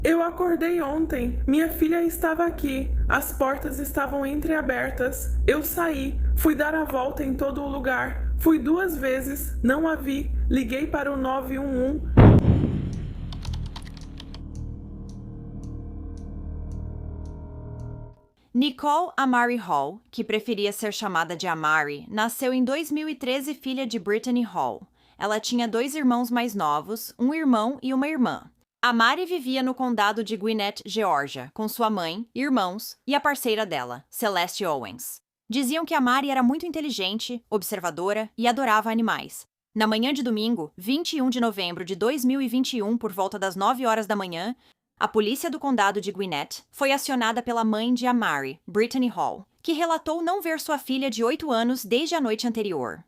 Eu acordei ontem. Minha filha estava aqui. As portas estavam entreabertas. Eu saí. Fui dar a volta em todo o lugar. Fui 2 vezes. Não a vi. Liguei para o 911. Nicole Amari Hall, que preferia ser chamada de Amari, nasceu em 2013, filha de Brittany Hall. Ela tinha 2 irmãos mais novos, um irmão e uma irmã. Amari vivia no condado de Gwinnett, Geórgia, com sua mãe, irmãos e a parceira dela, Celeste Owens. Diziam que Amari era muito inteligente, observadora e adorava animais. Na manhã de domingo, 21 de novembro de 2021, por volta das 9 horas da manhã, a polícia do condado de Gwinnett foi acionada pela mãe de Amari, Brittany Hall, que relatou não ver sua filha de 8 anos desde a noite anterior.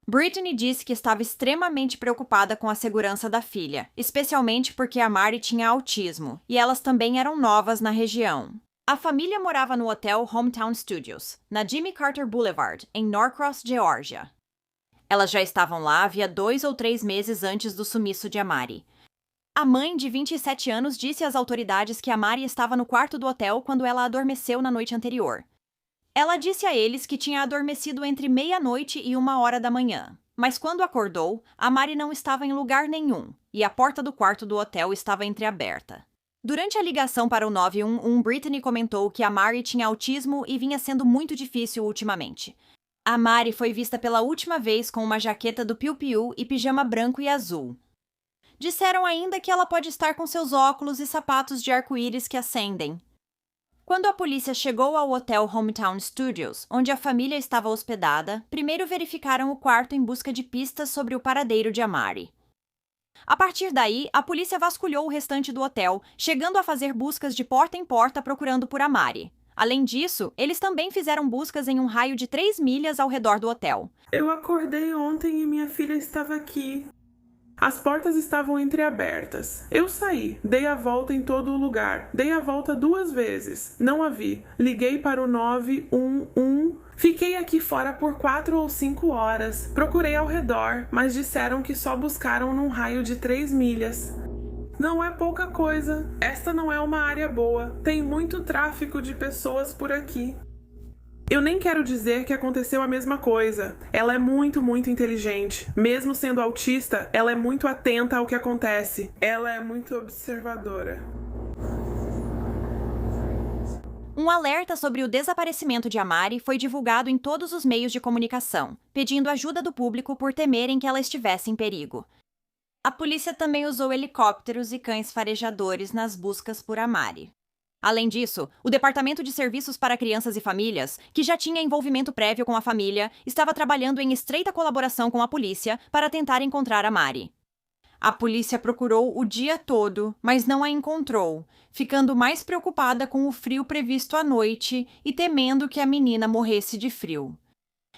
Brittany disse que estava extremamente preocupada com a segurança da filha, especialmente porque Amari tinha autismo, e elas também eram novas na região. A família morava no hotel Hometown Studios, na Jimmy Carter Boulevard, em Norcross, Geórgia. Elas já estavam lá havia 2 ou 3 meses antes do sumiço de Amari. A mãe, de 27 anos, disse às autoridades que Amari estava no quarto do hotel quando ela adormeceu na noite anterior. Ela disse a eles que tinha adormecido entre meia-noite e 1 hora da manhã, mas quando acordou, Amari não estava em lugar nenhum e a porta do quarto do hotel estava entreaberta. Durante a ligação para o 911, Brittany comentou que Amari tinha autismo e vinha sendo muito difícil ultimamente. Amari foi vista pela última vez com uma jaqueta do Piu Piu e pijama branco e azul. Disseram ainda que ela pode estar com seus óculos e sapatos de arco-íris que acendem. Quando a polícia chegou ao hotel Hometown Studios, onde a família estava hospedada, primeiro verificaram o quarto em busca de pistas sobre o paradeiro de Amari. A partir daí, a polícia vasculhou o restante do hotel, chegando a fazer buscas de porta em porta procurando por Amari. Além disso, eles também fizeram buscas em um raio de 3 milhas ao redor do hotel. Eu acordei ontem e minha filha estava aqui. As portas estavam entreabertas. Eu saí, dei a volta em todo o lugar. Dei a volta 2 vezes. Não a vi. Liguei para o 911. Fiquei aqui fora por 4 ou 5 horas. Procurei ao redor, mas disseram que só buscaram num raio de 3 milhas. Não é pouca coisa. Esta não é uma área boa. Tem muito tráfico de pessoas por aqui. Eu nem quero dizer que aconteceu a mesma coisa. Ela é muito, muito inteligente. Mesmo sendo autista, ela é muito atenta ao que acontece. Ela é muito observadora. Um alerta sobre o desaparecimento de Amari foi divulgado em todos os meios de comunicação, pedindo ajuda do público por temerem que ela estivesse em perigo. A polícia também usou helicópteros e cães farejadores nas buscas por Amari. Além disso, o Departamento de Serviços para Crianças e Famílias, que já tinha envolvimento prévio com a família, estava trabalhando em estreita colaboração com a polícia para tentar encontrar Amari. A polícia procurou o dia todo, mas não a encontrou, ficando mais preocupada com o frio previsto à noite e temendo que a menina morresse de frio.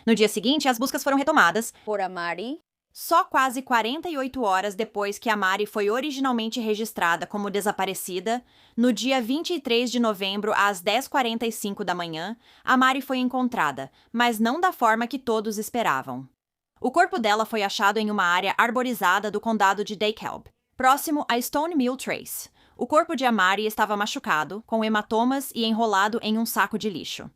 No dia seguinte, as buscas foram retomadas por Amari. Só quase 48 horas depois que Amari foi originalmente registrada como desaparecida, no dia 23 de novembro, às 10h45 da manhã, Amari foi encontrada, mas não da forma que todos esperavam. O corpo dela foi achado em uma área arborizada do condado de DeKalb, próximo a Stone Mill Trace. O corpo de Amari estava machucado, com hematomas e enrolado em um saco de lixo.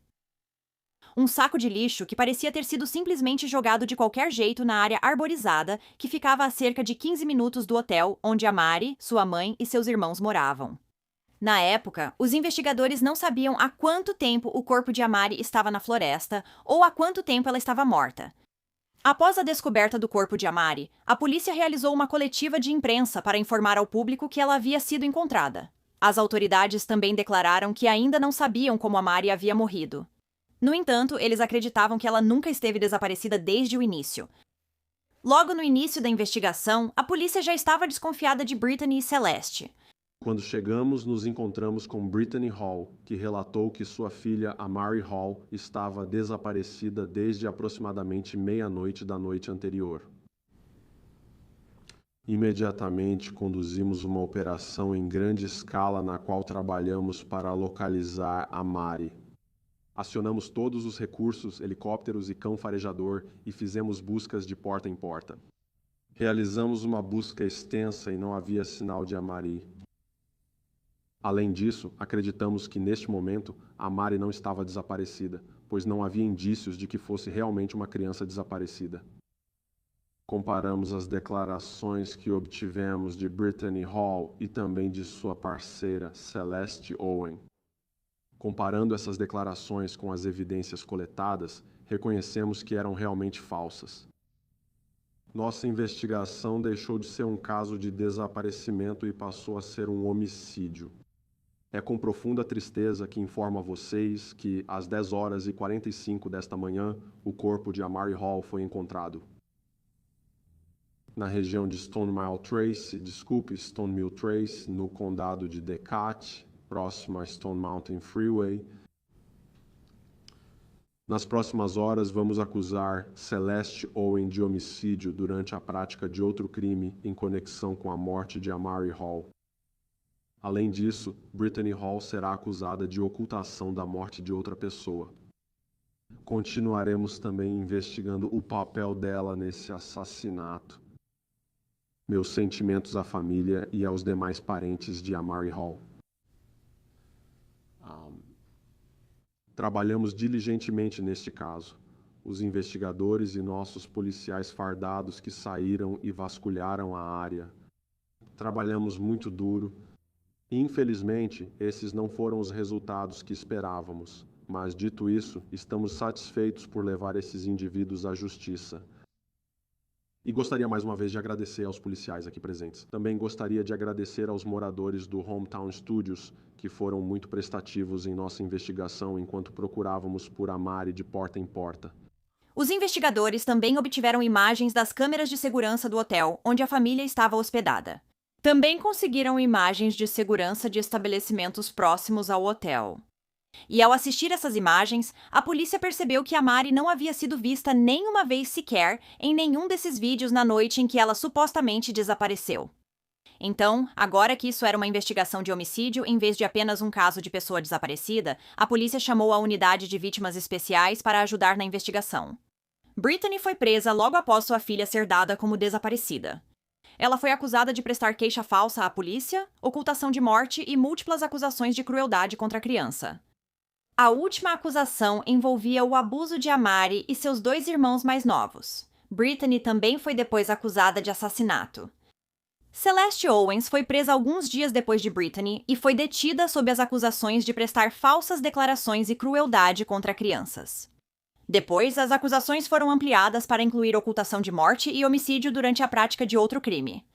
Um saco de lixo que parecia ter sido simplesmente jogado de qualquer jeito na área arborizada que ficava a cerca de 15 minutos do hotel onde Amari, sua mãe e seus irmãos moravam. Na época, os investigadores não sabiam há quanto tempo o corpo de Amari estava na floresta ou há quanto tempo ela estava morta. Após a descoberta do corpo de Amari, a polícia realizou uma coletiva de imprensa para informar ao público que ela havia sido encontrada. As autoridades também declararam que ainda não sabiam como Amari havia morrido. No entanto, eles acreditavam que ela nunca esteve desaparecida desde o início. Logo no início da investigação, a polícia já estava desconfiada de Brittany e Celeste. Quando chegamos, nos encontramos com Brittany Hall, que relatou que sua filha Amari Hall estava desaparecida desde aproximadamente meia-noite da noite anterior. Imediatamente conduzimos uma operação em grande escala na qual trabalhamos para localizar Amari. Acionamos todos os recursos, helicópteros e cão farejador e fizemos buscas de porta em porta. Realizamos uma busca extensa e não havia sinal de Amari. Além disso, acreditamos que neste momento a Mari não estava desaparecida, pois não havia indícios de que fosse realmente uma criança desaparecida. Comparamos as declarações que obtivemos de Brittany Hall e também de sua parceira Celeste Owen. Comparando essas declarações com as evidências coletadas, reconhecemos que eram realmente falsas. Nossa investigação deixou de ser um caso de desaparecimento e passou a ser um homicídio. É com profunda tristeza que informo a vocês que, às 10h45 desta manhã, o corpo de Amari Hall foi encontrado na região de Stone Mill Trace, no condado de DeKalb, próximo a Stone Mountain Freeway. Nas próximas horas, vamos acusar Celeste Owen de homicídio durante a prática de outro crime em conexão com a morte de Amari Hall. Além disso, Brittany Hall será acusada de ocultação da morte de outra pessoa. Continuaremos também investigando o papel dela nesse assassinato. Meus sentimentos à família e aos demais parentes de Amari Hall. Trabalhamos diligentemente neste caso. Os investigadores e nossos policiais fardados que saíram e vasculharam a área. Trabalhamos muito duro. Infelizmente, esses não foram os resultados que esperávamos, mas, dito isso, estamos satisfeitos por levar esses indivíduos à justiça. E gostaria mais uma vez de agradecer aos policiais aqui presentes. Também gostaria de agradecer aos moradores do Hometown Studios, que foram muito prestativos em nossa investigação enquanto procurávamos por Amari de porta em porta. Os investigadores também obtiveram imagens das câmeras de segurança do hotel onde a família estava hospedada. Também conseguiram imagens de segurança de estabelecimentos próximos ao hotel. E ao assistir essas imagens, a polícia percebeu que Amari não havia sido vista nenhuma vez sequer em nenhum desses vídeos na noite em que ela supostamente desapareceu. Então, agora que isso era uma investigação de homicídio em vez de apenas um caso de pessoa desaparecida, a polícia chamou a unidade de vítimas especiais para ajudar na investigação. Brittany foi presa logo após sua filha ser dada como desaparecida. Ela foi acusada de prestar queixa falsa à polícia, ocultação de morte e múltiplas acusações de crueldade contra a criança. A última acusação envolvia o abuso de Amari e seus 2 irmãos mais novos. Brittany também foi depois acusada de assassinato. Celeste Owens foi presa alguns dias depois de Brittany e foi detida sob as acusações de prestar falsas declarações e crueldade contra crianças. Depois, as acusações foram ampliadas para incluir ocultação de morte e homicídio durante a prática de outro crime.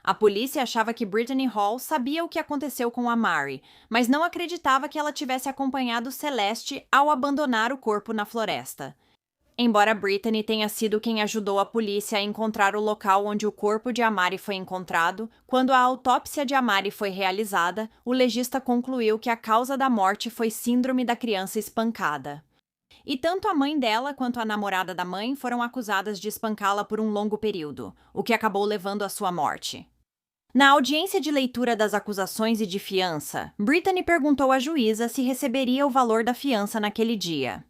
A polícia achava que Brittany Hall sabia o que aconteceu com Amari, mas não acreditava que ela tivesse acompanhado Celeste ao abandonar o corpo na floresta. Embora Brittany tenha sido quem ajudou a polícia a encontrar o local onde o corpo de Amari foi encontrado, quando a autópsia de Amari foi realizada, o legista concluiu que a causa da morte foi síndrome da criança espancada. E tanto a mãe dela quanto a namorada da mãe foram acusadas de espancá-la por um longo período, o que acabou levando à sua morte. Na audiência de leitura das acusações e de fiança, Brittany perguntou à juíza se receberia o valor da fiança naquele dia.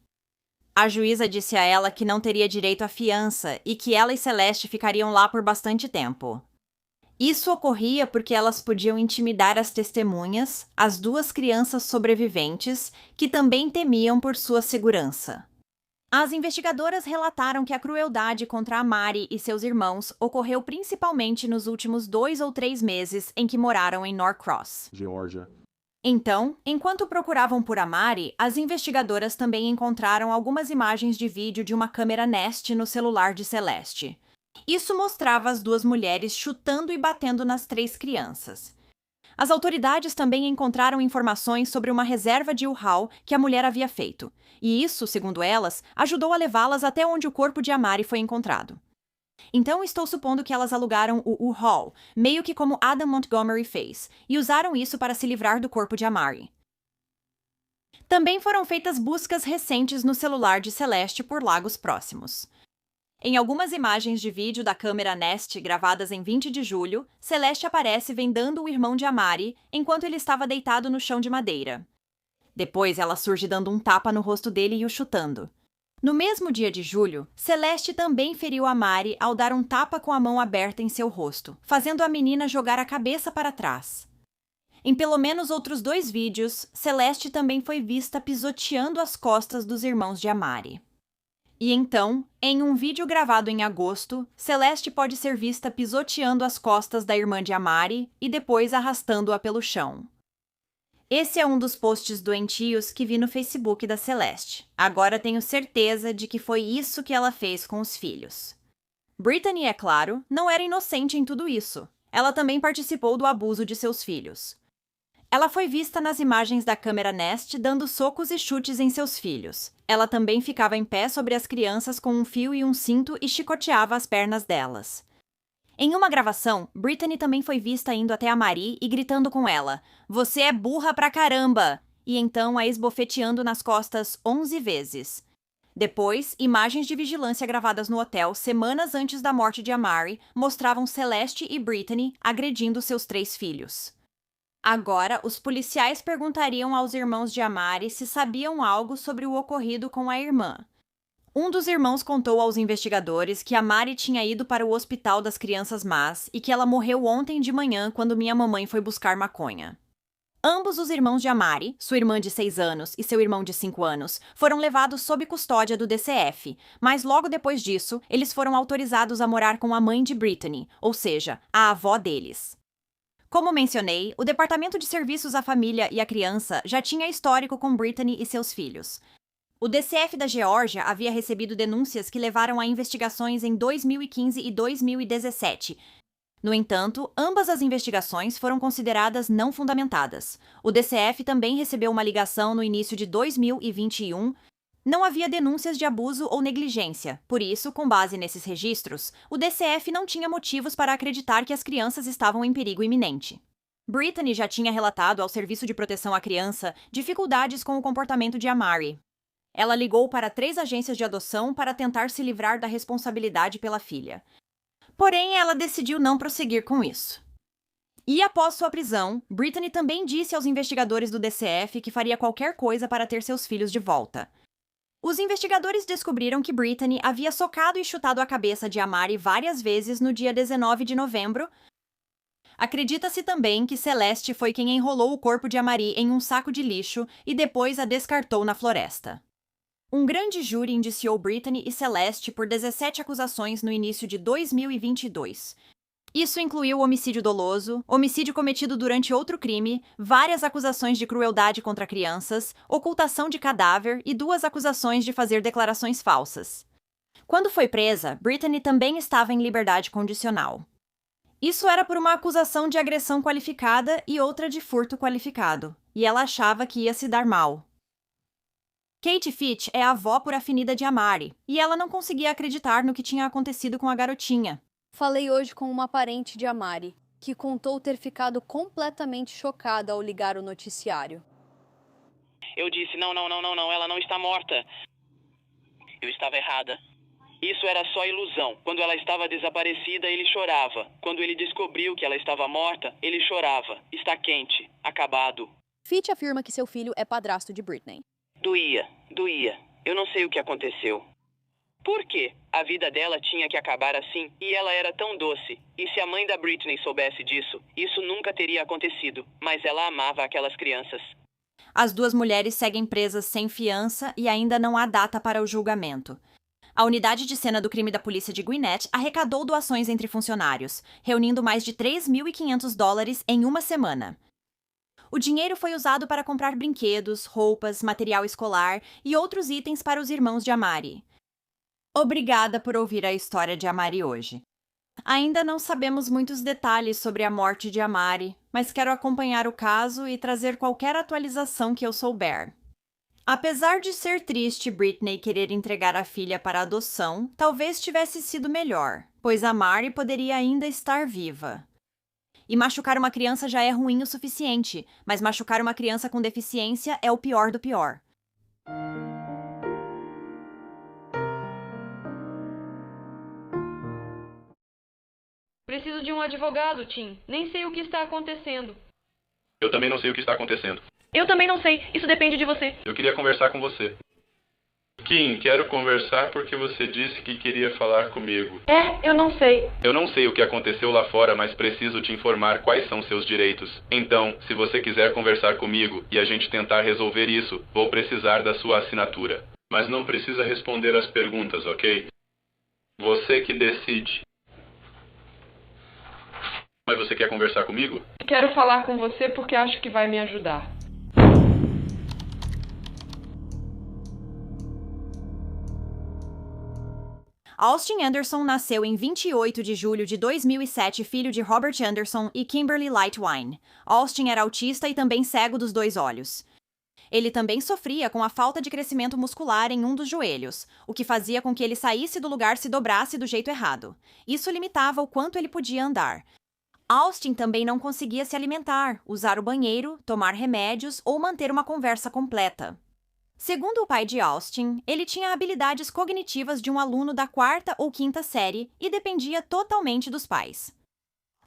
A juíza disse a ela que não teria direito à fiança e que ela e Celeste ficariam lá por bastante tempo. Isso ocorria porque elas podiam intimidar as testemunhas, as 2 crianças sobreviventes, que também temiam por sua segurança. As investigadoras relataram que a crueldade contra Amari e seus irmãos ocorreu principalmente nos últimos 2 ou 3 meses em que moraram em Norcross, Geórgia. Então, enquanto procuravam por Amari, as investigadoras também encontraram algumas imagens de vídeo de uma câmera Nest no celular de Celeste. Isso mostrava as 2 mulheres chutando e batendo nas 3 crianças. As autoridades também encontraram informações sobre uma reserva de U-Haul que a mulher havia feito, e isso, segundo elas, ajudou a levá-las até onde o corpo de Amari foi encontrado. Então estou supondo que elas alugaram o U-Haul, meio que como Adam Montgomery fez, e usaram isso para se livrar do corpo de Amari. Também foram feitas buscas recentes no celular de Celeste por lagos próximos. Em algumas imagens de vídeo da câmera Nest gravadas em 20 de julho, Celeste aparece vendando o irmão de Amari enquanto ele estava deitado no chão de madeira. Depois ela surge dando um tapa no rosto dele e o chutando. No mesmo dia de julho, Celeste também feriu Amari ao dar um tapa com a mão aberta em seu rosto, fazendo a menina jogar a cabeça para trás. Em pelo menos outros 2 vídeos, Celeste também foi vista pisoteando as costas dos irmãos de Amari. E então, em um vídeo gravado em agosto, Celeste pode ser vista pisoteando as costas da irmã de Amari e depois arrastando-a pelo chão. Esse é um dos posts doentios que vi no Facebook da Celeste. Agora tenho certeza de que foi isso que ela fez com os filhos. Brittany, é claro, não era inocente em tudo isso. Ela também participou do abuso de seus filhos. Ela foi vista nas imagens da câmera Nest dando socos e chutes em seus filhos. Ela também ficava em pé sobre as crianças com um fio e um cinto e chicoteava as pernas delas. Em uma gravação, Brittany também foi vista indo até a Mari e gritando com ela: "Você é burra pra caramba!" E então a esbofeteando nas costas 11 vezes. Depois, imagens de vigilância gravadas no hotel semanas antes da morte de Amari mostravam Celeste e Brittany agredindo seus 3 filhos. Agora, os policiais perguntariam aos irmãos de Amari se sabiam algo sobre o ocorrido com a irmã. Um dos irmãos contou aos investigadores que Amari tinha ido para o hospital das crianças más e que ela morreu ontem de manhã quando minha mamãe foi buscar maconha. Ambos os irmãos de Amari, sua irmã de 6 anos e seu irmão de 5 anos, foram levados sob custódia do DCF, mas logo depois disso, eles foram autorizados a morar com a mãe de Brittany, ou seja, a avó deles. Como mencionei, o Departamento de Serviços à Família e à Criança já tinha histórico com Brittany e seus filhos. O DCF da Geórgia havia recebido denúncias que levaram a investigações em 2015 e 2017. No entanto, ambas as investigações foram consideradas não fundamentadas. O DCF também recebeu uma ligação no início de 2021. Não havia denúncias de abuso ou negligência, por isso, com base nesses registros, o DCF não tinha motivos para acreditar que as crianças estavam em perigo iminente. Brittany já tinha relatado ao Serviço de Proteção à Criança dificuldades com o comportamento de Amari. Ela ligou para 3 agências de adoção para tentar se livrar da responsabilidade pela filha. Porém, ela decidiu não prosseguir com isso. E após sua prisão, Brittany também disse aos investigadores do DCF que faria qualquer coisa para ter seus filhos de volta. Os investigadores descobriram que Brittany havia socado e chutado a cabeça de Amari várias vezes no dia 19 de novembro. Acredita-se também que Celeste foi quem enrolou o corpo de Amari em um saco de lixo e depois a descartou na floresta. Um grande júri indiciou Brittany e Celeste por 17 acusações no início de 2022. Isso incluiu homicídio doloso, homicídio cometido durante outro crime, várias acusações de crueldade contra crianças, ocultação de cadáver e 2 acusações de fazer declarações falsas. Quando foi presa, Brittany também estava em liberdade condicional. Isso era por uma acusação de agressão qualificada e outra de furto qualificado, e ela achava que ia se dar mal. Kate Fitch é a avó por afinidade de Amari, e ela não conseguia acreditar no que tinha acontecido com a garotinha. Falei hoje com uma parente de Amari, que contou ter ficado completamente chocada ao ligar o noticiário. Eu disse, não, ela não está morta. Eu estava errada. Isso era só ilusão. Quando ela estava desaparecida, ele chorava. Quando ele descobriu que ela estava morta, ele chorava. Está quente, acabado. Fitch afirma que seu filho é padrasto de Brittany. Doía. Eu não sei o que aconteceu. Por quê? A vida dela tinha que acabar assim, e ela era tão doce. E se a mãe da Brittany soubesse disso, isso nunca teria acontecido. Mas ela amava aquelas crianças. As 2 mulheres seguem presas sem fiança e ainda não há data para o julgamento. A unidade de cena do crime da polícia de Gwinnett arrecadou doações entre funcionários, reunindo mais de $3.500 em uma semana. O dinheiro foi usado para comprar brinquedos, roupas, material escolar e outros itens para os irmãos de Amari. Obrigada por ouvir a história de Amari hoje. Ainda não sabemos muitos detalhes sobre a morte de Amari, mas quero acompanhar o caso e trazer qualquer atualização que eu souber. Apesar de ser triste Brittany querer entregar a filha para adoção, talvez tivesse sido melhor, pois Amari poderia ainda estar viva. E machucar uma criança já é ruim o suficiente, mas machucar uma criança com deficiência é o pior do pior. Preciso de um advogado, Tim. Nem sei o que está acontecendo. Eu também não sei o que está acontecendo. Eu também não sei. Isso depende de você. Eu queria conversar com você. Kim, quero conversar porque você disse que queria falar comigo. Eu não sei. Eu não sei o que aconteceu lá fora, mas preciso te informar quais são seus direitos. Então, se você quiser conversar comigo e a gente tentar resolver isso, vou precisar da sua assinatura. Mas não precisa responder as perguntas, ok? Você que decide. Mas você quer conversar comigo? Quero falar com você porque acho que vai me ajudar. Austin Anderson nasceu em 28 de julho de 2007, filho de Robert Anderson e Kimberly Lightwine. Austin era autista e também cego dos dois olhos. Ele também sofria com a falta de crescimento muscular em um dos joelhos, o que fazia com que ele saísse do lugar se dobrasse do jeito errado. Isso limitava o quanto ele podia andar. Austin também não conseguia se alimentar, usar o banheiro, tomar remédios ou manter uma conversa completa. Segundo o pai de Austin, ele tinha habilidades cognitivas de um aluno da 4ª ou 5ª série e dependia totalmente dos pais.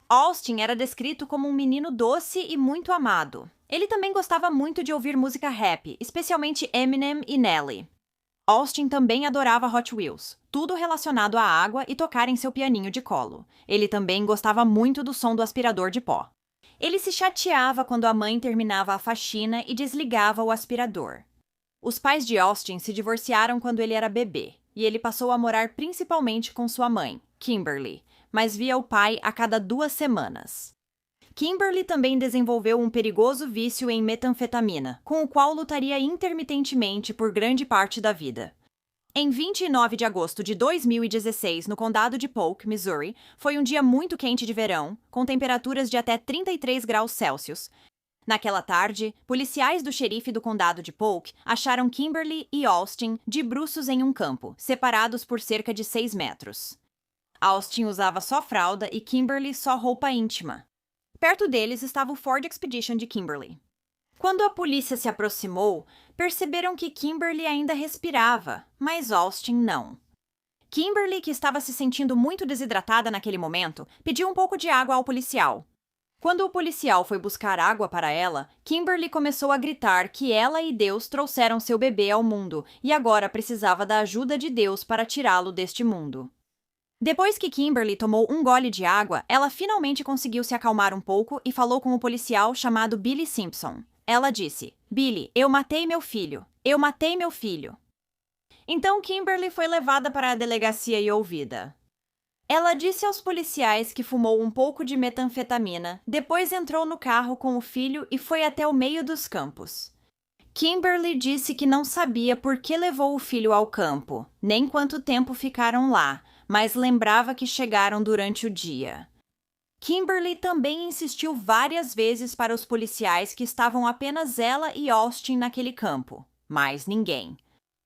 Austin era descrito como um menino doce e muito amado. Ele também gostava muito de ouvir música rap, especialmente Eminem e Nelly. Austin também adorava Hot Wheels, tudo relacionado à água e tocar em seu pianinho de colo. Ele também gostava muito do som do aspirador de pó. Ele se chateava quando a mãe terminava a faxina e desligava o aspirador. Os pais de Austin se divorciaram quando ele era bebê, e ele passou a morar principalmente com sua mãe, Kimberly, mas via o pai a cada 2 semanas. Kimberly também desenvolveu um perigoso vício em metanfetamina, com o qual lutaria intermitentemente por grande parte da vida. Em 29 de agosto de 2016, no condado de Polk, Missouri, foi um dia muito quente de verão, com temperaturas de até 33 graus Celsius. Naquela tarde, policiais do xerife do condado de Polk acharam Kimberly e Austin de bruços em um campo, separados por cerca de 6 metros. Austin usava só fralda e Kimberly só roupa íntima. Perto deles estava o Ford Expedition de Kimberly. Quando a polícia se aproximou, perceberam que Kimberly ainda respirava, mas Austin não. Kimberly, que estava se sentindo muito desidratada naquele momento, pediu um pouco de água ao policial. Quando o policial foi buscar água para ela, Kimberly começou a gritar que ela e Deus trouxeram seu bebê ao mundo e agora precisava da ajuda de Deus para tirá-lo deste mundo. Depois que Kimberly tomou um gole de água, ela finalmente conseguiu se acalmar um pouco e falou com o policial chamado Billy Simpson. Ela disse: "Billy, eu matei meu filho. Eu matei meu filho." Então Kimberly foi levada para a delegacia e ouvida. Ela disse aos policiais que fumou um pouco de metanfetamina, depois entrou no carro com o filho e foi até o meio dos campos. Kimberly disse que não sabia por que levou o filho ao campo, nem quanto tempo ficaram lá, mas lembrava que chegaram durante o dia. Kimberly também insistiu várias vezes para os policiais que estavam apenas ela e Austin naquele campo, mais ninguém.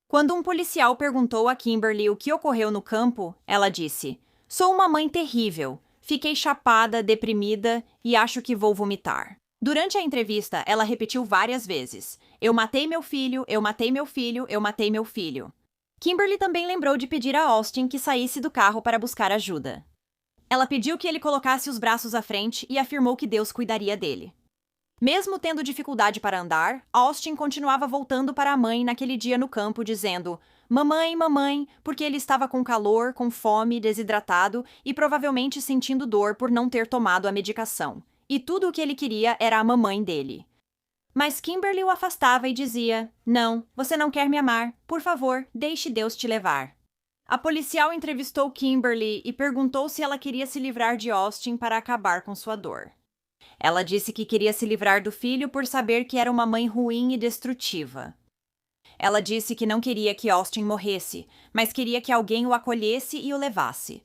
Quando um policial perguntou a Kimberly o que ocorreu no campo, ela disse: "Sou uma mãe terrível. Fiquei chapada, deprimida e acho que vou vomitar." Durante a entrevista, ela repetiu várias vezes: "Eu matei meu filho, eu matei meu filho, eu matei meu filho." Kimberly também lembrou de pedir a Austin que saísse do carro para buscar ajuda. Ela pediu que ele colocasse os braços à frente e afirmou que Deus cuidaria dele. Mesmo tendo dificuldade para andar, Austin continuava voltando para a mãe naquele dia no campo, dizendo: "Mamãe, mamãe", porque ele estava com calor, com fome, desidratado e provavelmente sentindo dor por não ter tomado a medicação. E tudo o que ele queria era a mamãe dele. Mas Kimberly o afastava e dizia: "Não, você não quer me amar. Por favor, deixe Deus te levar." A policial entrevistou Kimberly e perguntou se ela queria se livrar de Austin para acabar com sua dor. Ela disse que queria se livrar do filho por saber que era uma mãe ruim e destrutiva. Ela disse que não queria que Austin morresse, mas queria que alguém o acolhesse e o levasse.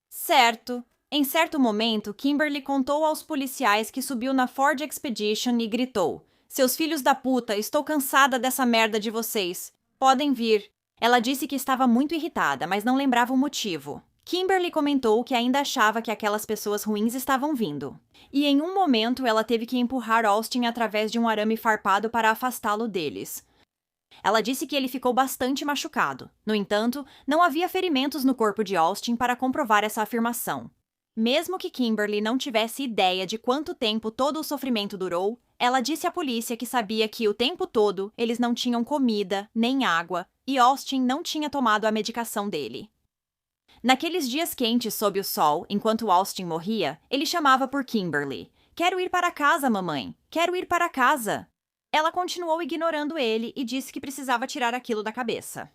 Certo. Em certo momento, Kimberly contou aos policiais que subiu na Ford Expedition e gritou: "Seus filhos da puta, estou cansada dessa merda de vocês. Podem vir." Ela disse que estava muito irritada, mas não lembrava o motivo. Kimberly comentou que ainda achava que aquelas pessoas ruins estavam vindo. E em um momento ela teve que empurrar Austin através de um arame farpado para afastá-lo deles. Ela disse que ele ficou bastante machucado. No entanto, não havia ferimentos no corpo de Austin para comprovar essa afirmação. Mesmo que Kimberly não tivesse ideia de quanto tempo todo o sofrimento durou, Ela disse à polícia que sabia que o tempo todo eles não tinham comida nem água e Austin não tinha tomado a medicação dele. Naqueles dias quentes sob o sol, enquanto Austin morria, ele chamava por Kimberly. Quero ir para casa, mamãe. Quero ir para casa. Ela continuou ignorando ele e disse que precisava tirar aquilo da cabeça.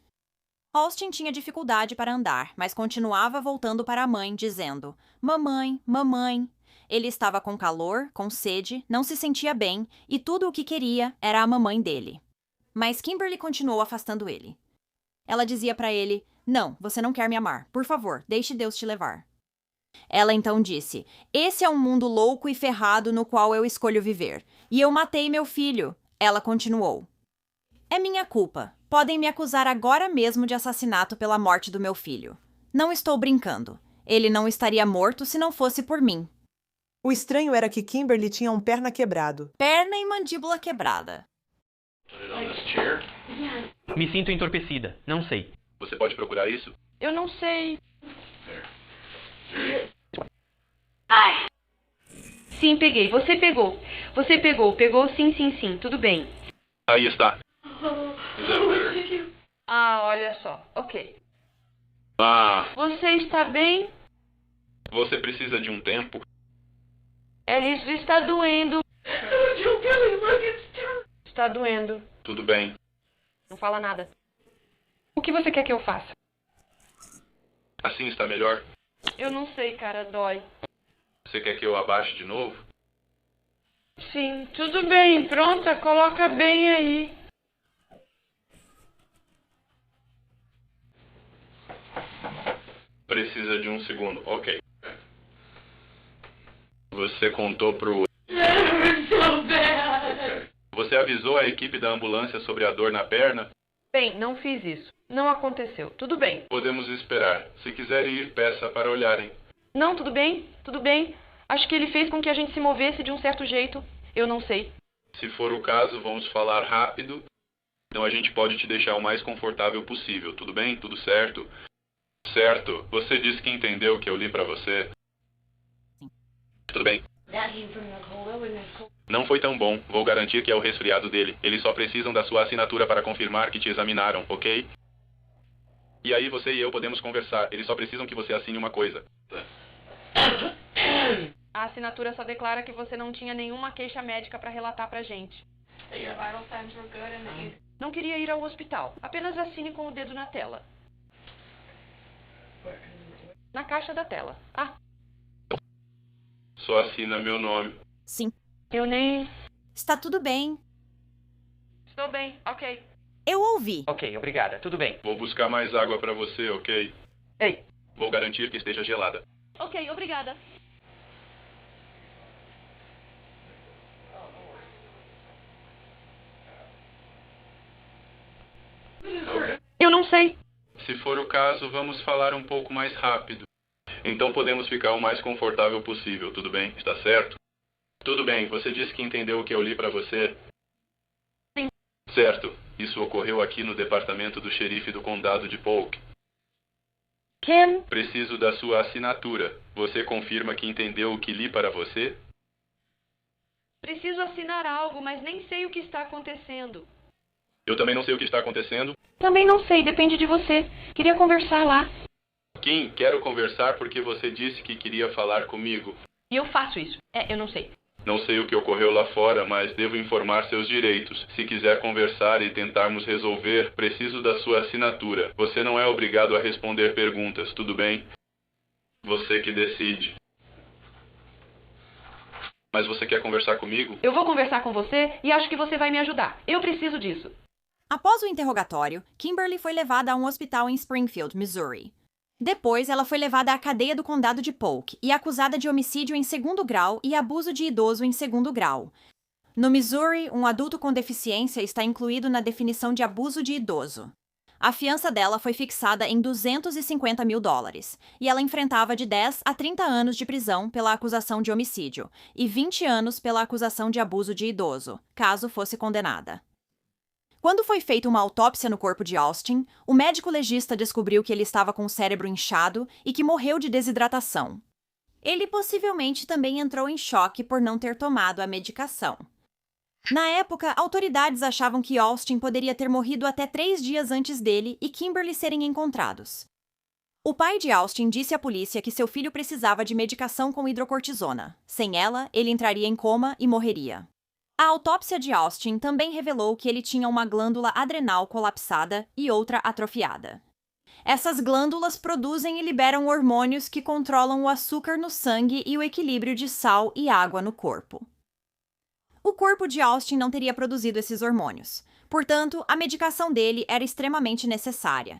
Austin tinha dificuldade para andar, mas continuava voltando para a mãe, dizendo: Mamãe, mamãe. Ele estava com calor, com sede, não se sentia bem e tudo o que queria era a mamãe dele. Mas Kimberly continuou afastando ele. Ela dizia para ele: Não, você não quer me amar. Por favor, deixe Deus te levar. Ela então disse: Esse é um mundo louco e ferrado no qual eu escolho viver. E eu matei meu filho. Ela continuou: É minha culpa. Podem me acusar agora mesmo de assassinato pela morte do meu filho. Não estou brincando. Ele não estaria morto se não fosse por mim. O estranho era que Kimberly tinha um perna quebrado. Perna e mandíbula quebrada. Me sinto entorpecida. Não sei. Você pode procurar isso? Eu não sei. Sim, peguei. Você pegou. Você pegou. Pegou, sim, sim, sim. Tudo bem. Aí está. Olha só. Ok. Você está bem? Você precisa de um tempo? Isso está doendo. Está doendo. Tudo bem. Não fala nada. O que você quer que eu faça? Assim está melhor? Eu não sei, cara. Dói. Você quer que eu abaixe de novo? Sim, tudo bem. Pronta. Coloca bem aí. Precisa de um segundo. Ok. Você contou pro... Você avisou a equipe da ambulância sobre a dor na perna? Bem, não fiz isso. Não aconteceu. Tudo bem. Podemos esperar. Se quiser ir, peça para olharem. Não, tudo bem. Tudo bem. Acho que ele fez com que a gente se movesse de um certo jeito. Eu não sei. Se for o caso, vamos falar rápido. Então a gente pode te deixar o mais confortável possível. Tudo bem? Tudo certo? Certo. Você disse que entendeu o que eu li para você. Tudo bem. Não foi tão bom. Vou garantir que é o resfriado dele. Eles só precisam da sua assinatura para confirmar que te examinaram, ok? E aí você e eu podemos conversar. Eles só precisam que você assine uma coisa. A assinatura só declara que você não tinha nenhuma queixa médica para relatar pra gente. Não queria ir ao hospital. Apenas assine com o dedo na tela. Na caixa da tela. Só assina meu nome. Sim. Eu nem... Está tudo bem. Estou bem, ok. Eu ouvi. Ok, obrigada. Tudo bem. Vou buscar mais água para você, ok? Ei. Vou garantir que esteja gelada. Ok, obrigada. Eu não sei. Se for o caso, vamos falar um pouco mais rápido. Então podemos ficar o mais confortável possível, tudo bem? Está certo? Tudo bem, você disse que entendeu o que eu li para você? Sim. Certo. Isso ocorreu aqui no departamento do xerife do condado de Polk. Kim? Preciso da sua assinatura. Você confirma que entendeu o que li para você? Preciso assinar algo, mas nem sei o que está acontecendo. Eu também não sei o que está acontecendo. Também não sei, depende de você. Queria conversar lá. Kim, quero conversar porque você disse que queria falar comigo. E eu faço isso. Eu não sei. Não sei o que ocorreu lá fora, mas devo informar seus direitos. Se quiser conversar e tentarmos resolver, preciso da sua assinatura. Você não é obrigado a responder perguntas, tudo bem? Você que decide. Mas você quer conversar comigo? Eu vou conversar com você e acho que você vai me ajudar. Eu preciso disso. Após o interrogatório, Kimberly foi levada a um hospital em Springfield, Missouri. Depois, ela foi levada à cadeia do condado de Polk e acusada de homicídio em segundo grau e abuso de idoso em segundo grau. No Missouri, um adulto com deficiência está incluído na definição de abuso de idoso. A fiança dela foi fixada em $250 mil e ela enfrentava de 10 a 30 anos de prisão pela acusação de homicídio e 20 anos pela acusação de abuso de idoso, caso fosse condenada. Quando foi feita uma autópsia no corpo de Austin, o médico legista descobriu que ele estava com o cérebro inchado e que morreu de desidratação. Ele possivelmente também entrou em choque por não ter tomado a medicação. Na época, autoridades achavam que Austin poderia ter morrido até 3 dias antes dele e Kimberly serem encontrados. O pai de Austin disse à polícia que seu filho precisava de medicação com hidrocortisona. Sem ela, ele entraria em coma e morreria. A autópsia de Austin também revelou que ele tinha uma glândula adrenal colapsada e outra atrofiada. Essas glândulas produzem e liberam hormônios que controlam o açúcar no sangue e o equilíbrio de sal e água no corpo. O corpo de Austin não teria produzido esses hormônios. Portanto, a medicação dele era extremamente necessária.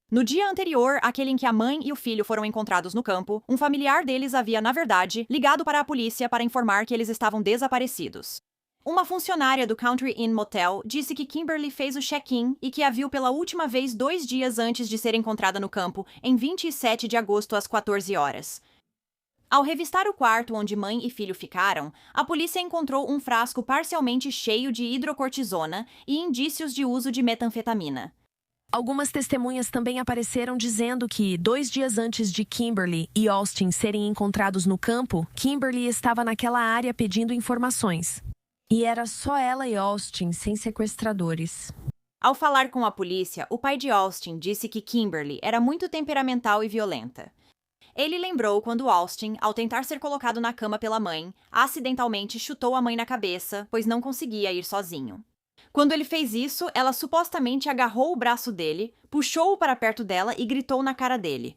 No dia anterior, aquele em que a mãe e o filho foram encontrados no campo, um familiar deles havia, na verdade, ligado para a polícia para informar que eles estavam desaparecidos. Uma funcionária do Country Inn Motel disse que Kimberly fez o check-in e que a viu pela última vez 2 dias antes de ser encontrada no campo, em 27 de agosto às 14 horas. Ao revistar o quarto onde mãe e filho ficaram, a polícia encontrou um frasco parcialmente cheio de hidrocortisona e indícios de uso de metanfetamina. Algumas testemunhas também apareceram dizendo que, 2 dias antes de Kimberly e Austin serem encontrados no campo, Kimberly estava naquela área pedindo informações. E era só ela e Austin sem sequestradores. Ao falar com a polícia, o pai de Austin disse que Kimberly era muito temperamental e violenta. Ele lembrou quando Austin, ao tentar ser colocado na cama pela mãe, acidentalmente chutou a mãe na cabeça, pois não conseguia ir sozinho. Quando ele fez isso, ela supostamente agarrou o braço dele, puxou-o para perto dela e gritou na cara dele.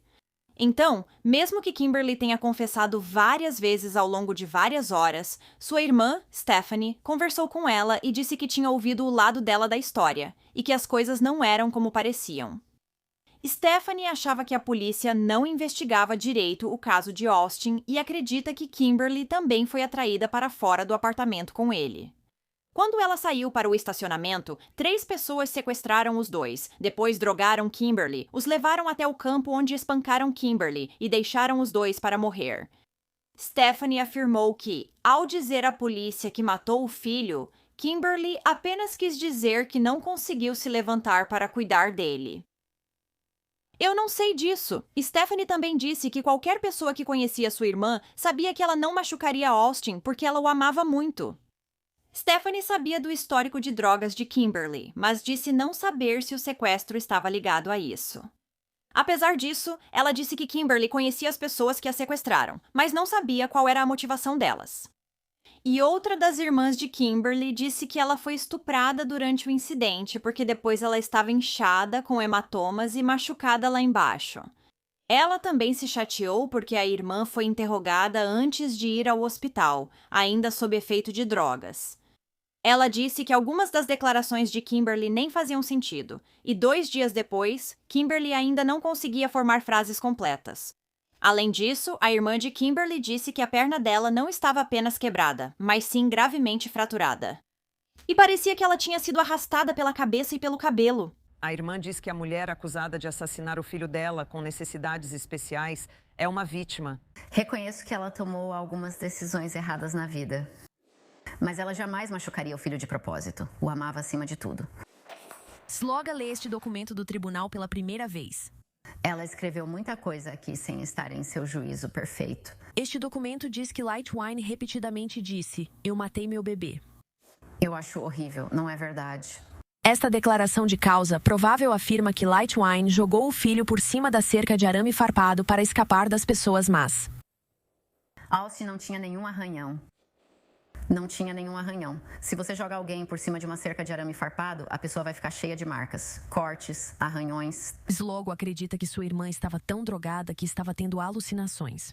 Então, mesmo que Kimberly tenha confessado várias vezes ao longo de várias horas, sua irmã, Stephanie, conversou com ela e disse que tinha ouvido o lado dela da história, e que as coisas não eram como pareciam. Stephanie achava que a polícia não investigava direito o caso de Austin e acredita que Kimberly também foi atraída para fora do apartamento com ele. Quando ela saiu para o estacionamento, 3 pessoas sequestraram os dois, depois drogaram Kimberly, os levaram até o campo onde espancaram Kimberly e deixaram os dois para morrer. Stephanie afirmou que, ao dizer à polícia que matou o filho, Kimberly apenas quis dizer que não conseguiu se levantar para cuidar dele. Eu não sei disso. Stephanie também disse que qualquer pessoa que conhecia sua irmã sabia que ela não machucaria Austin porque ela o amava muito. Stephanie sabia do histórico de drogas de Kimberly, mas disse não saber se o sequestro estava ligado a isso. Apesar disso, ela disse que Kimberly conhecia as pessoas que a sequestraram, mas não sabia qual era a motivação delas. E outra das irmãs de Kimberly disse que ela foi estuprada durante o incidente porque depois ela estava inchada, com hematomas e machucada lá embaixo. Ela também se chateou porque a irmã foi interrogada antes de ir ao hospital, ainda sob efeito de drogas. Ela disse que algumas das declarações de Kimberly nem faziam sentido, e 2 dias depois, Kimberly ainda não conseguia formar frases completas. Além disso, a irmã de Kimberly disse que a perna dela não estava apenas quebrada, mas sim gravemente fraturada. E parecia que ela tinha sido arrastada pela cabeça e pelo cabelo. A irmã diz que a mulher acusada de assassinar o filho dela com necessidades especiais é uma vítima. Reconheço que ela tomou algumas decisões erradas na vida. Mas ela jamais machucaria o filho de propósito. O amava acima de tudo. Sloga lê este documento do tribunal pela primeira vez. Ela escreveu muita coisa aqui sem estar em seu juízo perfeito. Este documento diz que Lightwine repetidamente disse: "Eu matei meu bebê". Eu acho horrível, não é verdade. Esta declaração de causa provável afirma que Lightwine jogou o filho por cima da cerca de arame farpado para escapar das pessoas más. Austin não tinha nenhum arranhão. Não tinha nenhum arranhão. Se você joga alguém por cima de uma cerca de arame farpado, a pessoa vai ficar cheia de marcas, cortes, arranhões. Slogo acredita que sua irmã estava tão drogada que estava tendo alucinações.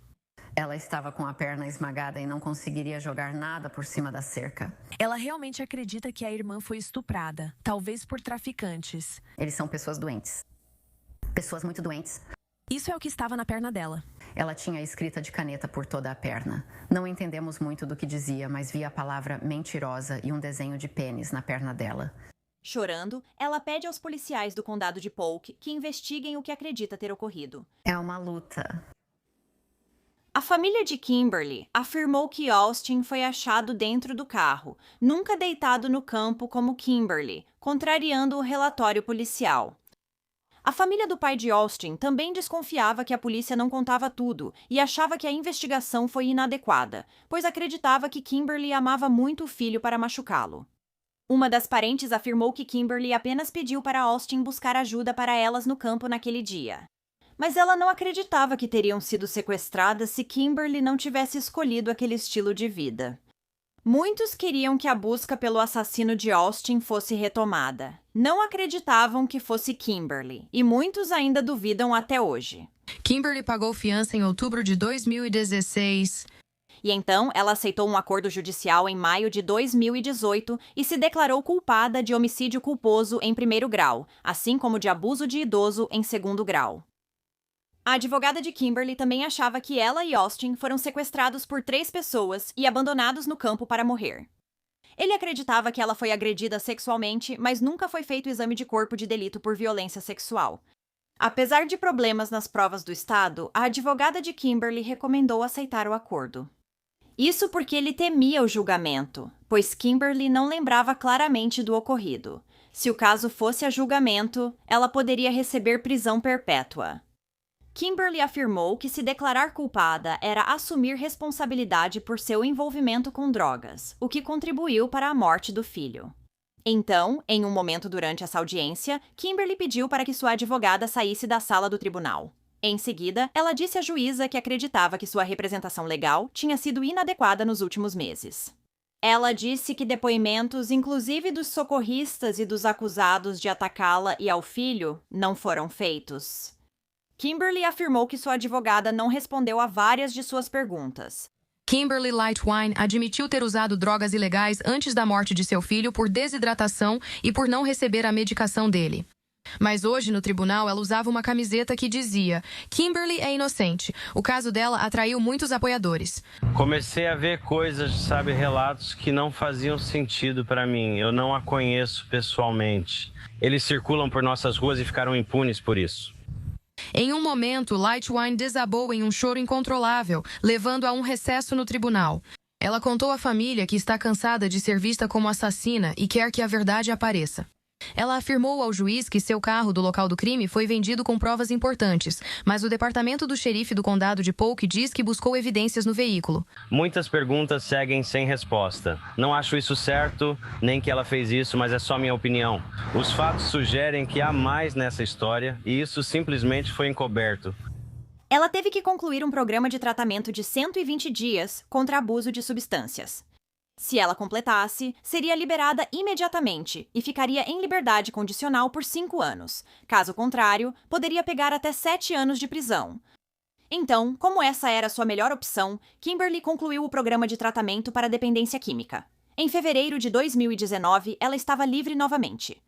Ela estava com a perna esmagada e não conseguiria jogar nada por cima da cerca. Ela realmente acredita que a irmã foi estuprada, talvez por traficantes. Eles são pessoas doentes. Pessoas muito doentes. Isso é o que estava na perna dela. Ela tinha escrita de caneta por toda a perna. Não entendemos muito do que dizia, mas vi a palavra mentirosa e um desenho de pênis na perna dela. Chorando, ela pede aos policiais do condado de Polk que investiguem o que acredita ter ocorrido. É uma luta. A família de Kimberly afirmou que Austin foi achado dentro do carro, nunca deitado no campo como Kimberly, contrariando o relatório policial. A família do pai de Austin também desconfiava que a polícia não contava tudo e achava que a investigação foi inadequada, pois acreditava que Kimberly amava muito o filho para machucá-lo. Uma das parentes afirmou que Kimberly apenas pediu para Austin buscar ajuda para elas no campo naquele dia. Mas ela não acreditava que teriam sido sequestradas se Kimberly não tivesse escolhido aquele estilo de vida. Muitos queriam que a busca pelo assassino de Austin fosse retomada. Não acreditavam que fosse Kimberly, e muitos ainda duvidam até hoje. Kimberly pagou fiança em outubro de 2016. E então ela aceitou um acordo judicial em maio de 2018 e se declarou culpada de homicídio culposo em primeiro grau, assim como de abuso de idoso em segundo grau. A advogada de Kimberly também achava que ela e Austin foram sequestrados por 3 pessoas e abandonados no campo para morrer. Ele acreditava que ela foi agredida sexualmente, mas nunca foi feito exame de corpo de delito por violência sexual. Apesar de problemas nas provas do estado, a advogada de Kimberly recomendou aceitar o acordo. Isso porque ele temia o julgamento, pois Kimberly não lembrava claramente do ocorrido. Se o caso fosse a julgamento, ela poderia receber prisão perpétua. Kimberly afirmou que se declarar culpada era assumir responsabilidade por seu envolvimento com drogas, o que contribuiu para a morte do filho. Então, em um momento durante essa audiência, Kimberly pediu para que sua advogada saísse da sala do tribunal. Em seguida, ela disse à juíza que acreditava que sua representação legal tinha sido inadequada nos últimos meses. Ela disse que depoimentos, inclusive dos socorristas e dos acusados de atacá-la e ao filho, não foram feitos. Kimberly afirmou que sua advogada não respondeu a várias de suas perguntas. Kimberly Lightwine admitiu ter usado drogas ilegais antes da morte de seu filho por desidratação e por não receber a medicação dele. Mas hoje, no tribunal, ela usava uma camiseta que dizia: Kimberly é inocente. O caso dela atraiu muitos apoiadores. Comecei a ver coisas, relatos que não faziam sentido para mim. Eu não a conheço pessoalmente. Eles circulam por nossas ruas e ficaram impunes por isso. Em um momento, Lightwine desabou em um choro incontrolável, levando a um recesso no tribunal. Ela contou à família que está cansada de ser vista como assassina e quer que a verdade apareça. Ela afirmou ao juiz que seu carro do local do crime foi vendido com provas importantes, mas o departamento do xerife do condado de Polk diz que buscou evidências no veículo. Muitas perguntas seguem sem resposta. Não acho isso certo, nem que ela fez isso, mas é só minha opinião. Os fatos sugerem que há mais nessa história e isso simplesmente foi encoberto. Ela teve que concluir um programa de tratamento de 120 dias contra abuso de substâncias. Se ela completasse, seria liberada imediatamente e ficaria em liberdade condicional por 5 anos. Caso contrário, poderia pegar até 7 anos de prisão. Então, como essa era sua melhor opção, Kimberly concluiu o programa de tratamento para dependência química. Em fevereiro de 2019, ela estava livre novamente.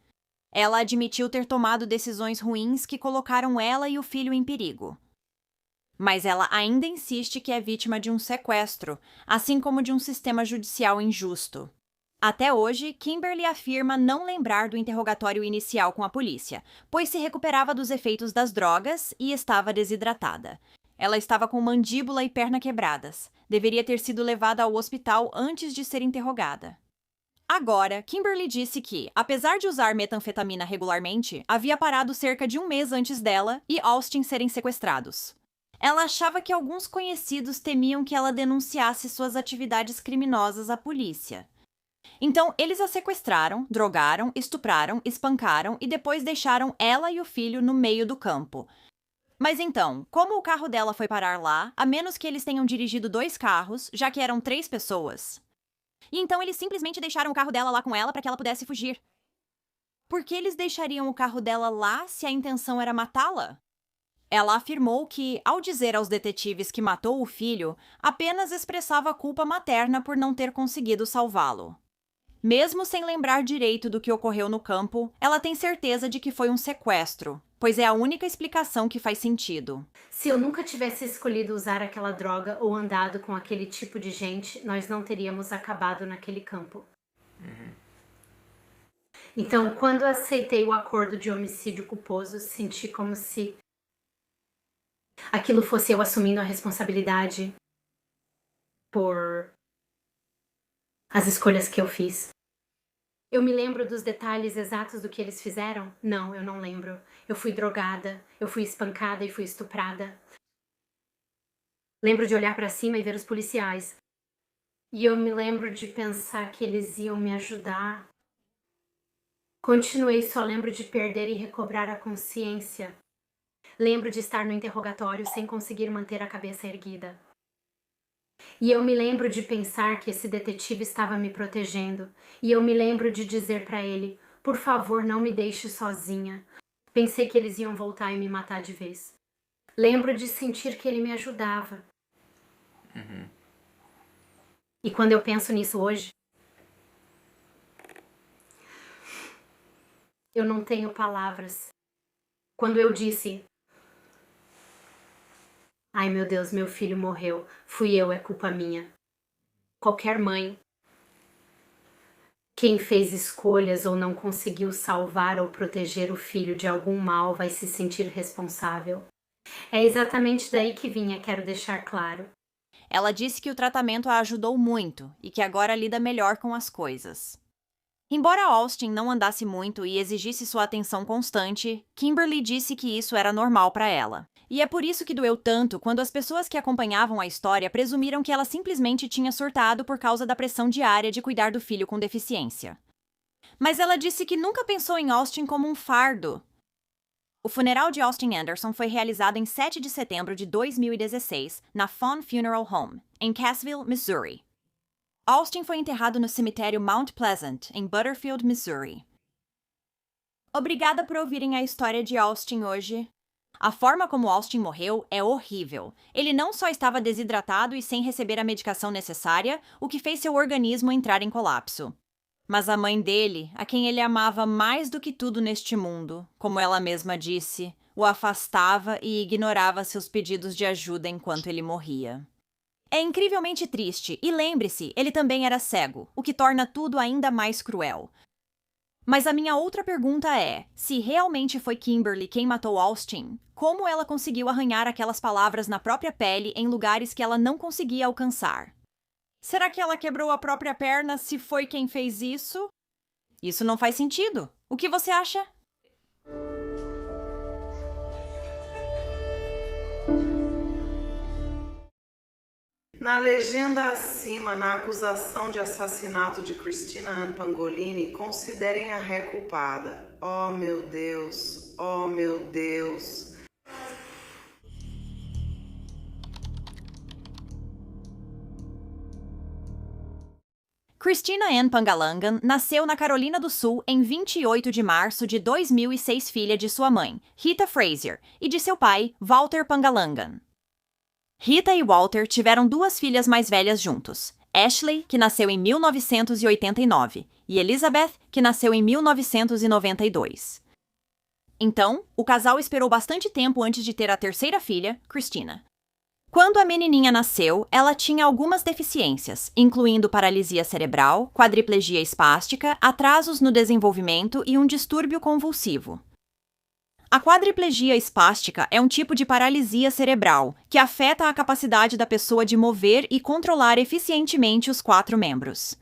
Ela admitiu ter tomado decisões ruins que colocaram ela e o filho em perigo. Mas ela ainda insiste que é vítima de um sequestro, assim como de um sistema judicial injusto. Até hoje, Kimberly afirma não lembrar do interrogatório inicial com a polícia, pois se recuperava dos efeitos das drogas e estava desidratada. Ela estava com mandíbula e perna quebradas. Deveria ter sido levada ao hospital antes de ser interrogada. Agora, Kimberly disse que, apesar de usar metanfetamina regularmente, havia parado cerca de um mês antes dela e Austin serem sequestrados. Ela achava que alguns conhecidos temiam que ela denunciasse suas atividades criminosas à polícia. Então, eles a sequestraram, drogaram, estupraram, espancaram e depois deixaram ela e o filho no meio do campo. Mas então, como o carro dela foi parar lá, a menos que eles tenham dirigido 2 carros, já que eram 3 pessoas? E então eles simplesmente deixaram o carro dela lá com ela para que ela pudesse fugir. Por que eles deixariam o carro dela lá se a intenção era matá-la? Ela afirmou que, ao dizer aos detetives que matou o filho, apenas expressava culpa materna por não ter conseguido salvá-lo. Mesmo sem lembrar direito do que ocorreu no campo, ela tem certeza de que foi um sequestro, pois é a única explicação que faz sentido. Se eu nunca tivesse escolhido usar aquela droga ou andado com aquele tipo de gente, nós não teríamos acabado naquele campo. Então, quando eu aceitei o acordo de homicídio culposo, senti como se aquilo fosse eu assumindo a responsabilidade por as escolhas que eu fiz. Eu me lembro dos detalhes exatos do que eles fizeram? Não, eu não lembro. Eu fui drogada, eu fui espancada e fui estuprada. Lembro de olhar para cima e ver os policiais. E eu me lembro de pensar que eles iam me ajudar. Continuei, só lembro de perder e recobrar a consciência. Lembro de estar no interrogatório sem conseguir manter a cabeça erguida. E eu me lembro de pensar que esse detetive estava me protegendo. E eu me lembro de dizer para ele, por favor, não me deixe sozinha. Pensei que eles iam voltar e me matar de vez. Lembro de sentir que ele me ajudava. E quando eu penso nisso hoje, eu não tenho palavras. Quando eu disse, ai meu Deus, meu filho morreu, fui eu, é culpa minha. Qualquer mãe, quem fez escolhas ou não conseguiu salvar ou proteger o filho de algum mal vai se sentir responsável. É exatamente daí que vinha, quero deixar claro. Ela disse que o tratamento a ajudou muito e que agora lida melhor com as coisas. Embora Austin não andasse muito e exigisse sua atenção constante, Kimberly disse que isso era normal para ela. E é por isso que doeu tanto quando as pessoas que acompanhavam a história presumiram que ela simplesmente tinha surtado por causa da pressão diária de cuidar do filho com deficiência. Mas ela disse que nunca pensou em Austin como um fardo. O funeral de Austin Anderson foi realizado em 7 de setembro de 2016, na Fawn Funeral Home, em Cassville, Missouri. Austin foi enterrado no cemitério Mount Pleasant, em Butterfield, Missouri. Obrigada por ouvirem a história de Austin hoje. A forma como Austin morreu é horrível. Ele não só estava desidratado e sem receber a medicação necessária, o que fez seu organismo entrar em colapso. Mas a mãe dele, a quem ele amava mais do que tudo neste mundo, como ela mesma disse, o afastava e ignorava seus pedidos de ajuda enquanto ele morria. É incrivelmente triste, e lembre-se, ele também era cego, o que torna tudo ainda mais cruel. Mas a minha outra pergunta é, se realmente foi Kimberly quem matou Austin, como ela conseguiu arranhar aquelas palavras na própria pele em lugares que ela não conseguia alcançar? Será que ela quebrou a própria perna se foi quem fez isso? Isso não faz sentido. O que você acha? Na legenda acima, na acusação de assassinato de Christina Ann Pangolini, considerem a ré culpada. Oh, meu Deus! Oh, meu Deus! Christina Ann Pangalangan nasceu na Carolina do Sul em 28 de março de 2006, filha de sua mãe, Rita Frazier, e de seu pai, Walter Pangalangan. Rita e Walter tiveram duas filhas mais velhas juntos, Ashley, que nasceu em 1989, e Elizabeth, que nasceu em 1992. Então, o casal esperou bastante tempo antes de ter a terceira filha, Christina. Quando a menininha nasceu, ela tinha algumas deficiências, incluindo paralisia cerebral, quadriplegia espástica, atrasos no desenvolvimento e um distúrbio convulsivo. A quadriplegia espástica é um tipo de paralisia cerebral que afeta a capacidade da pessoa de mover e controlar eficientemente os 4 membros.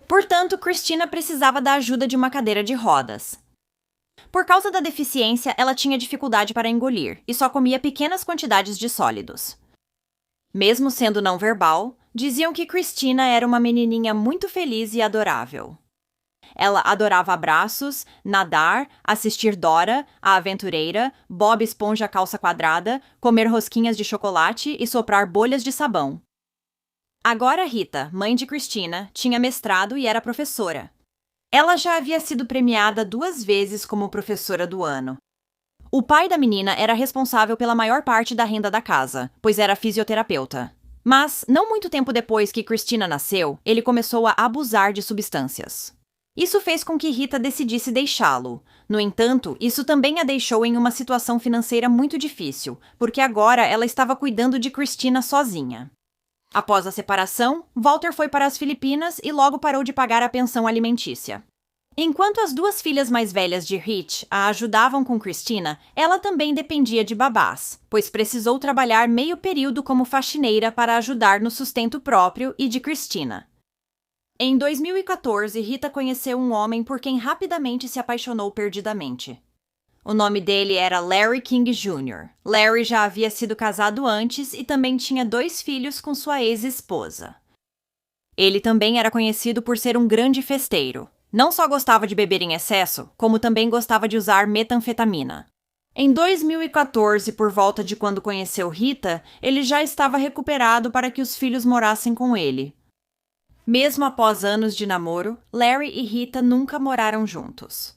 Portanto, Christina precisava da ajuda de uma cadeira de rodas. Por causa da deficiência, ela tinha dificuldade para engolir e só comia pequenas quantidades de sólidos. Mesmo sendo não verbal, diziam que Christina era uma menininha muito feliz e adorável. Ela adorava abraços, nadar, assistir Dora, a Aventureira, Bob Esponja Calça Quadrada, comer rosquinhas de chocolate e soprar bolhas de sabão. Agora Rita, mãe de Christina, tinha mestrado e era professora. Ela já havia sido premiada 2 vezes como professora do ano. O pai da menina era responsável pela maior parte da renda da casa, pois era fisioterapeuta. Mas, não muito tempo depois que Christina nasceu, ele começou a abusar de substâncias. Isso fez com que Rita decidisse deixá-lo. No entanto, isso também a deixou em uma situação financeira muito difícil, porque agora ela estava cuidando de Christina sozinha. Após a separação, Walter foi para as Filipinas e logo parou de pagar a pensão alimentícia. Enquanto as 2 filhas mais velhas de Rich a ajudavam com Christina, ela também dependia de babás, pois precisou trabalhar meio período como faxineira para ajudar no sustento próprio e de Christina. Em 2014, Rita conheceu um homem por quem rapidamente se apaixonou perdidamente. O nome dele era Larry King Jr. Larry já havia sido casado antes e também tinha 2 filhos com sua ex-esposa. Ele também era conhecido por ser um grande festeiro. Não só gostava de beber em excesso, como também gostava de usar metanfetamina. Em 2014, por volta de quando conheceu Rita, ele já estava recuperado para que os filhos morassem com ele. Mesmo após anos de namoro, Larry e Rita nunca moraram juntos.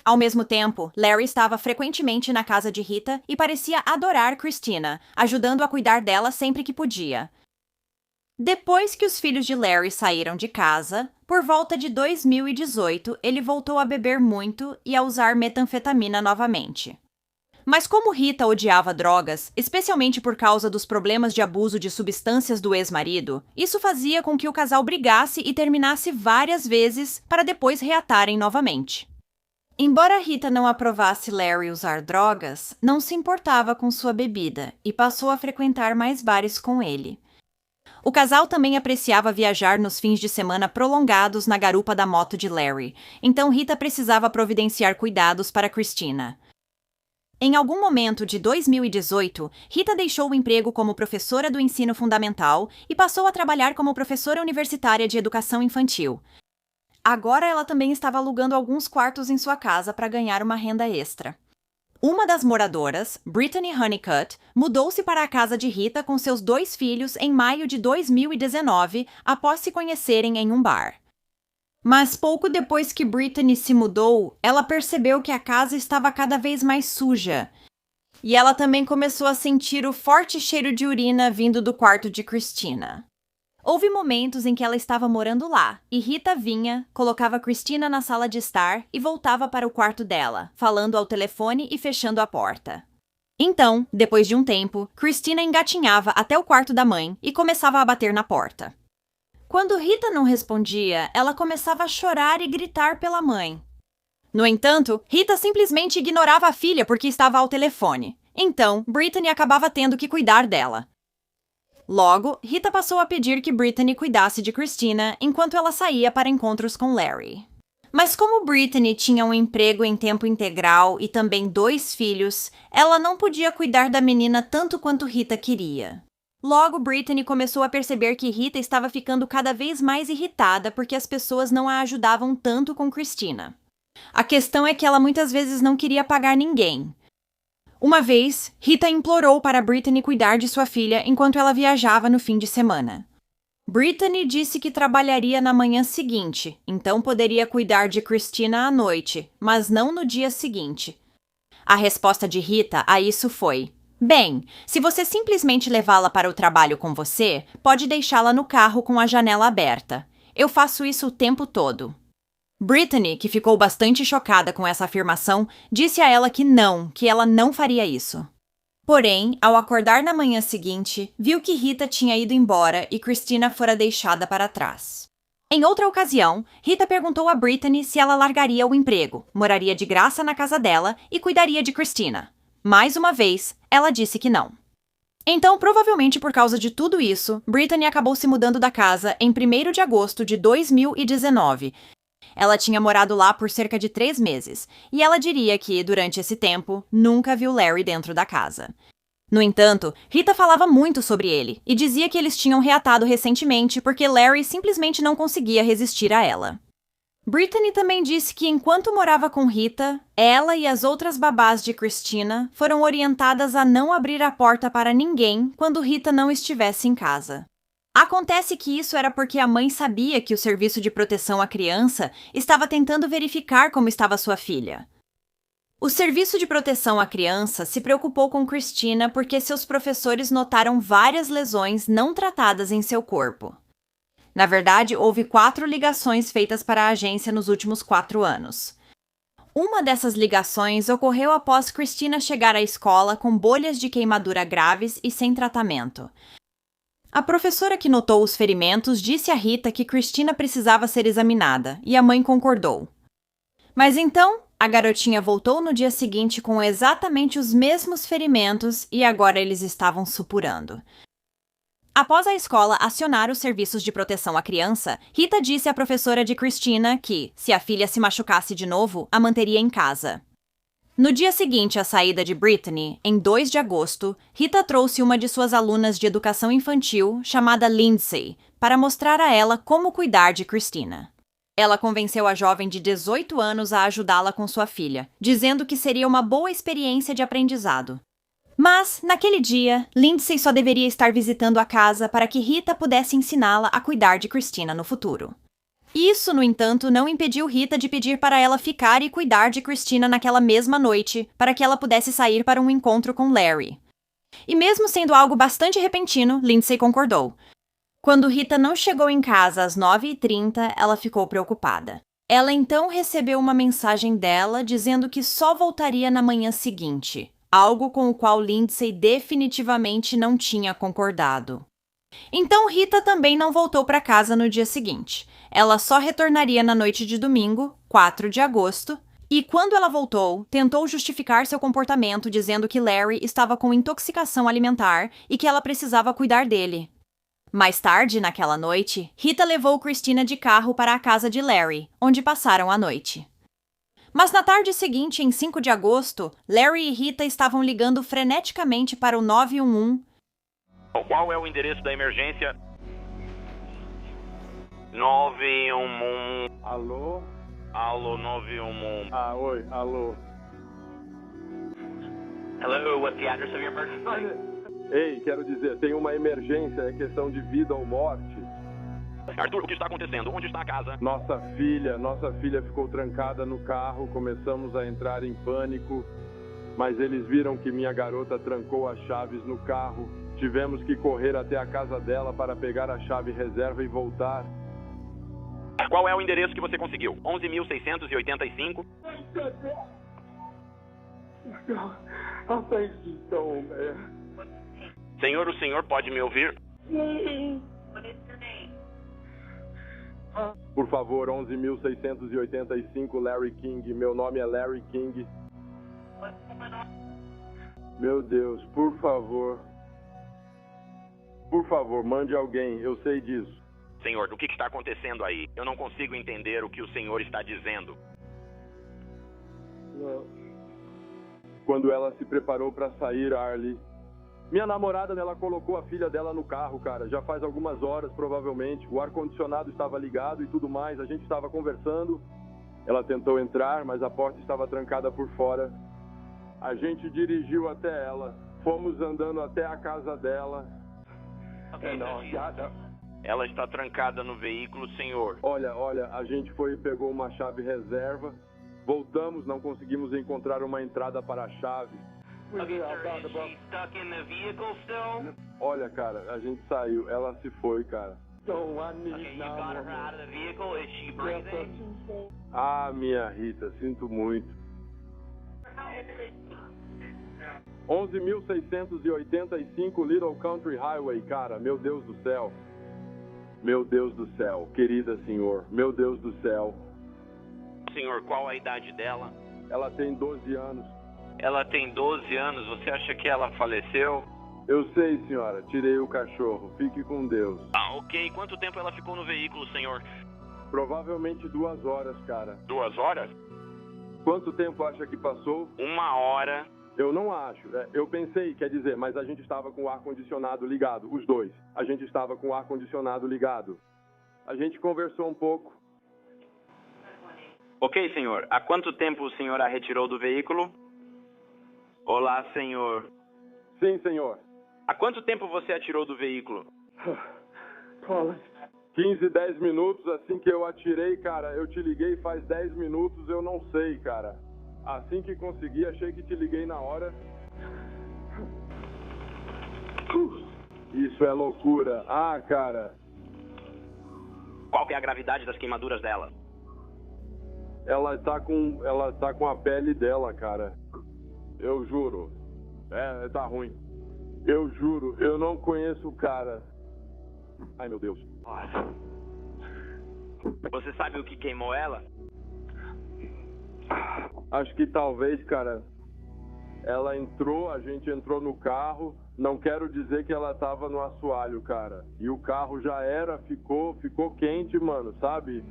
Ao mesmo tempo, Larry estava frequentemente na casa de Rita e parecia adorar Christina, ajudando a cuidar dela sempre que podia. Depois que os filhos de Larry saíram de casa, por volta de 2018, ele voltou a beber muito e a usar metanfetamina novamente. Mas como Rita odiava drogas, especialmente por causa dos problemas de abuso de substâncias do ex-marido, isso fazia com que o casal brigasse e terminasse várias vezes para depois reatarem novamente. Embora Rita não aprovasse Larry usar drogas, não se importava com sua bebida e passou a frequentar mais bares com ele. O casal também apreciava viajar nos fins de semana prolongados na garupa da moto de Larry, então Rita precisava providenciar cuidados para Christina. Em algum momento de 2018, Rita deixou o emprego como professora do ensino fundamental e passou a trabalhar como professora universitária de educação infantil. Agora ela também estava alugando alguns quartos em sua casa para ganhar uma renda extra. Uma das moradoras, Brittany Honeycutt, mudou-se para a casa de Rita com seus 2 filhos em maio de 2019, após se conhecerem em um bar. Mas pouco depois que Brittany se mudou, ela percebeu que a casa estava cada vez mais suja. E ela também começou a sentir o forte cheiro de urina vindo do quarto de Christina. Houve momentos em que ela estava morando lá, e Rita vinha, colocava Christina na sala de estar e voltava para o quarto dela, falando ao telefone e fechando a porta. Então, depois de um tempo, Christina engatinhava até o quarto da mãe e começava a bater na porta. Quando Rita não respondia, ela começava a chorar e gritar pela mãe. No entanto, Rita simplesmente ignorava a filha porque estava ao telefone. Então, Brittany acabava tendo que cuidar dela. Logo, Rita passou a pedir que Brittany cuidasse de Christina enquanto ela saía para encontros com Larry. Mas como Brittany tinha um emprego em tempo integral e também 2 filhos, ela não podia cuidar da menina tanto quanto Rita queria. Logo, Brittany começou a perceber que Rita estava ficando cada vez mais irritada porque as pessoas não a ajudavam tanto com Christina. A questão é que ela muitas vezes não queria pagar ninguém. Uma vez, Rita implorou para Brittany cuidar de sua filha enquanto ela viajava no fim de semana. Brittany disse que trabalharia na manhã seguinte, então poderia cuidar de Christina à noite, mas não no dia seguinte. A resposta de Rita a isso foi: bem, se você simplesmente levá-la para o trabalho com você, pode deixá-la no carro com a janela aberta. Eu faço isso o tempo todo. Brittany, que ficou bastante chocada com essa afirmação, disse a ela que ela não faria isso. Porém, ao acordar na manhã seguinte, viu que Rita tinha ido embora e Christina fora deixada para trás. Em outra ocasião, Rita perguntou a Brittany se ela largaria o emprego, moraria de graça na casa dela e cuidaria de Christina. Mais uma vez, ela disse que não. Então, provavelmente por causa de tudo isso, Brittany acabou se mudando da casa em 1º de agosto de 2019. Ela tinha morado lá por cerca de 3 meses, e ela diria que, durante esse tempo, nunca viu Larry dentro da casa. No entanto, Rita falava muito sobre ele, e dizia que eles tinham reatado recentemente porque Larry simplesmente não conseguia resistir a ela. Brittany também disse que enquanto morava com Rita, ela e as outras babás de Christina foram orientadas a não abrir a porta para ninguém quando Rita não estivesse em casa. Acontece que isso era porque a mãe sabia que o Serviço de Proteção à Criança estava tentando verificar como estava sua filha. O Serviço de Proteção à Criança se preocupou com Christina porque seus professores notaram várias lesões não tratadas em seu corpo. Na verdade, houve 4 ligações feitas para a agência nos últimos 4 anos. Uma dessas ligações ocorreu após Christina chegar à escola com bolhas de queimadura graves e sem tratamento. A professora que notou os ferimentos disse a Rita que Christina precisava ser examinada, e a mãe concordou. Mas então, a garotinha voltou no dia seguinte com exatamente os mesmos ferimentos e agora eles estavam supurando. Após a escola acionar os serviços de proteção à criança, Rita disse à professora de Christina que, se a filha se machucasse de novo, a manteria em casa. No dia seguinte à saída de Brittany, em 2 de agosto, Rita trouxe uma de suas alunas de educação infantil, chamada Lindsay, para mostrar a ela como cuidar de Christina. Ela convenceu a jovem de 18 anos a ajudá-la com sua filha, dizendo que seria uma boa experiência de aprendizado. Mas, naquele dia, Lindsay só deveria estar visitando a casa para que Rita pudesse ensiná-la a cuidar de Christina no futuro. Isso, no entanto, não impediu Rita de pedir para ela ficar e cuidar de Christina naquela mesma noite, para que ela pudesse sair para um encontro com Larry. E mesmo sendo algo bastante repentino, Lindsay concordou. Quando Rita não chegou em casa às 9h30, ela ficou preocupada. Ela então recebeu uma mensagem dela dizendo que só voltaria na manhã seguinte, algo com o qual Lindsay definitivamente não tinha concordado. Então Rita também não voltou para casa no dia seguinte. Ela só retornaria na noite de domingo, 4 de agosto, e quando ela voltou, tentou justificar seu comportamento dizendo que Larry estava com intoxicação alimentar e que ela precisava cuidar dele. Mais tarde, naquela noite, Rita levou Christina de carro para a casa de Larry, onde passaram a noite. Mas na tarde seguinte, em 5 de agosto, Larry e Rita estavam ligando freneticamente para o 911. Qual é o endereço da emergência? 911. Alô? Alô, 911. Oi, alô. Hello, what's the address of your emergency? Ei, quero dizer, tem uma emergência, é questão de vida ou morte. Arthur, o que está acontecendo? Onde está a casa? Nossa filha ficou trancada no carro, começamos a entrar em pânico, mas eles viram que minha garota trancou as chaves no carro. Tivemos que correr até a casa dela para pegar a chave reserva e voltar. Qual é o endereço que você conseguiu? 11.685? Senhor, o senhor pode me ouvir? Por favor, 11.685 Larry King. Meu nome é Larry King. Meu Deus, por favor. Por favor, mande alguém, eu sei disso. Senhor, o que está acontecendo aí? Eu não consigo entender o que o senhor está dizendo. Não. Quando ela se preparou para sair, Arlie, minha namorada, ela colocou a filha dela no carro, cara. Já faz algumas horas, provavelmente. O ar-condicionado estava ligado e tudo mais. A gente estava conversando. Ela tentou entrar, mas a porta estava trancada por fora. A gente dirigiu até ela. Fomos andando até a casa dela. Ela está trancada no veículo, senhor. Olha, a gente foi e pegou uma chave reserva. Voltamos, não conseguimos encontrar uma entrada para a chave. Olha, cara, a gente saiu. Ela se foi, cara. Ah, minha Rita, sinto muito. 11.685 Little Country Highway, cara. Meu Deus do céu. Meu Deus do céu. Querida senhor. Meu Deus do céu. Senhor, qual a idade dela? Ela tem 12 anos. Ela tem 12 anos. Você acha que ela faleceu? Eu sei, senhora. Tirei o cachorro. Fique com Deus. Ah, ok. Quanto tempo ela ficou no veículo, senhor? Provavelmente 2 horas, cara. 2 horas? Quanto tempo acha que passou? 1 hora. Eu não acho. Eu pensei, quer dizer, mas a gente estava com o ar-condicionado ligado, os dois. A gente estava com o ar-condicionado ligado. A gente conversou um pouco. Ok, senhor. Há quanto tempo o senhor a retirou do veículo? Olá, senhor. Sim, senhor. Há quanto tempo você a tirou do veículo? 15, 10 minutos. Assim que eu atirei, cara, eu te liguei faz 10 minutos, eu não sei, cara. Assim que consegui, achei que te liguei na hora. Isso é loucura. Ah, cara. Qual que é a gravidade das queimaduras dela? Ela tá com a pele dela, cara. Eu juro. Tá ruim. Eu juro, eu não conheço o cara. Ai, meu Deus. Você sabe o que queimou ela? Acho que talvez, cara, ela entrou, a gente entrou no carro, Não quero dizer que ela tava no assoalho, cara. E o carro já ficou quente, mano, sabe?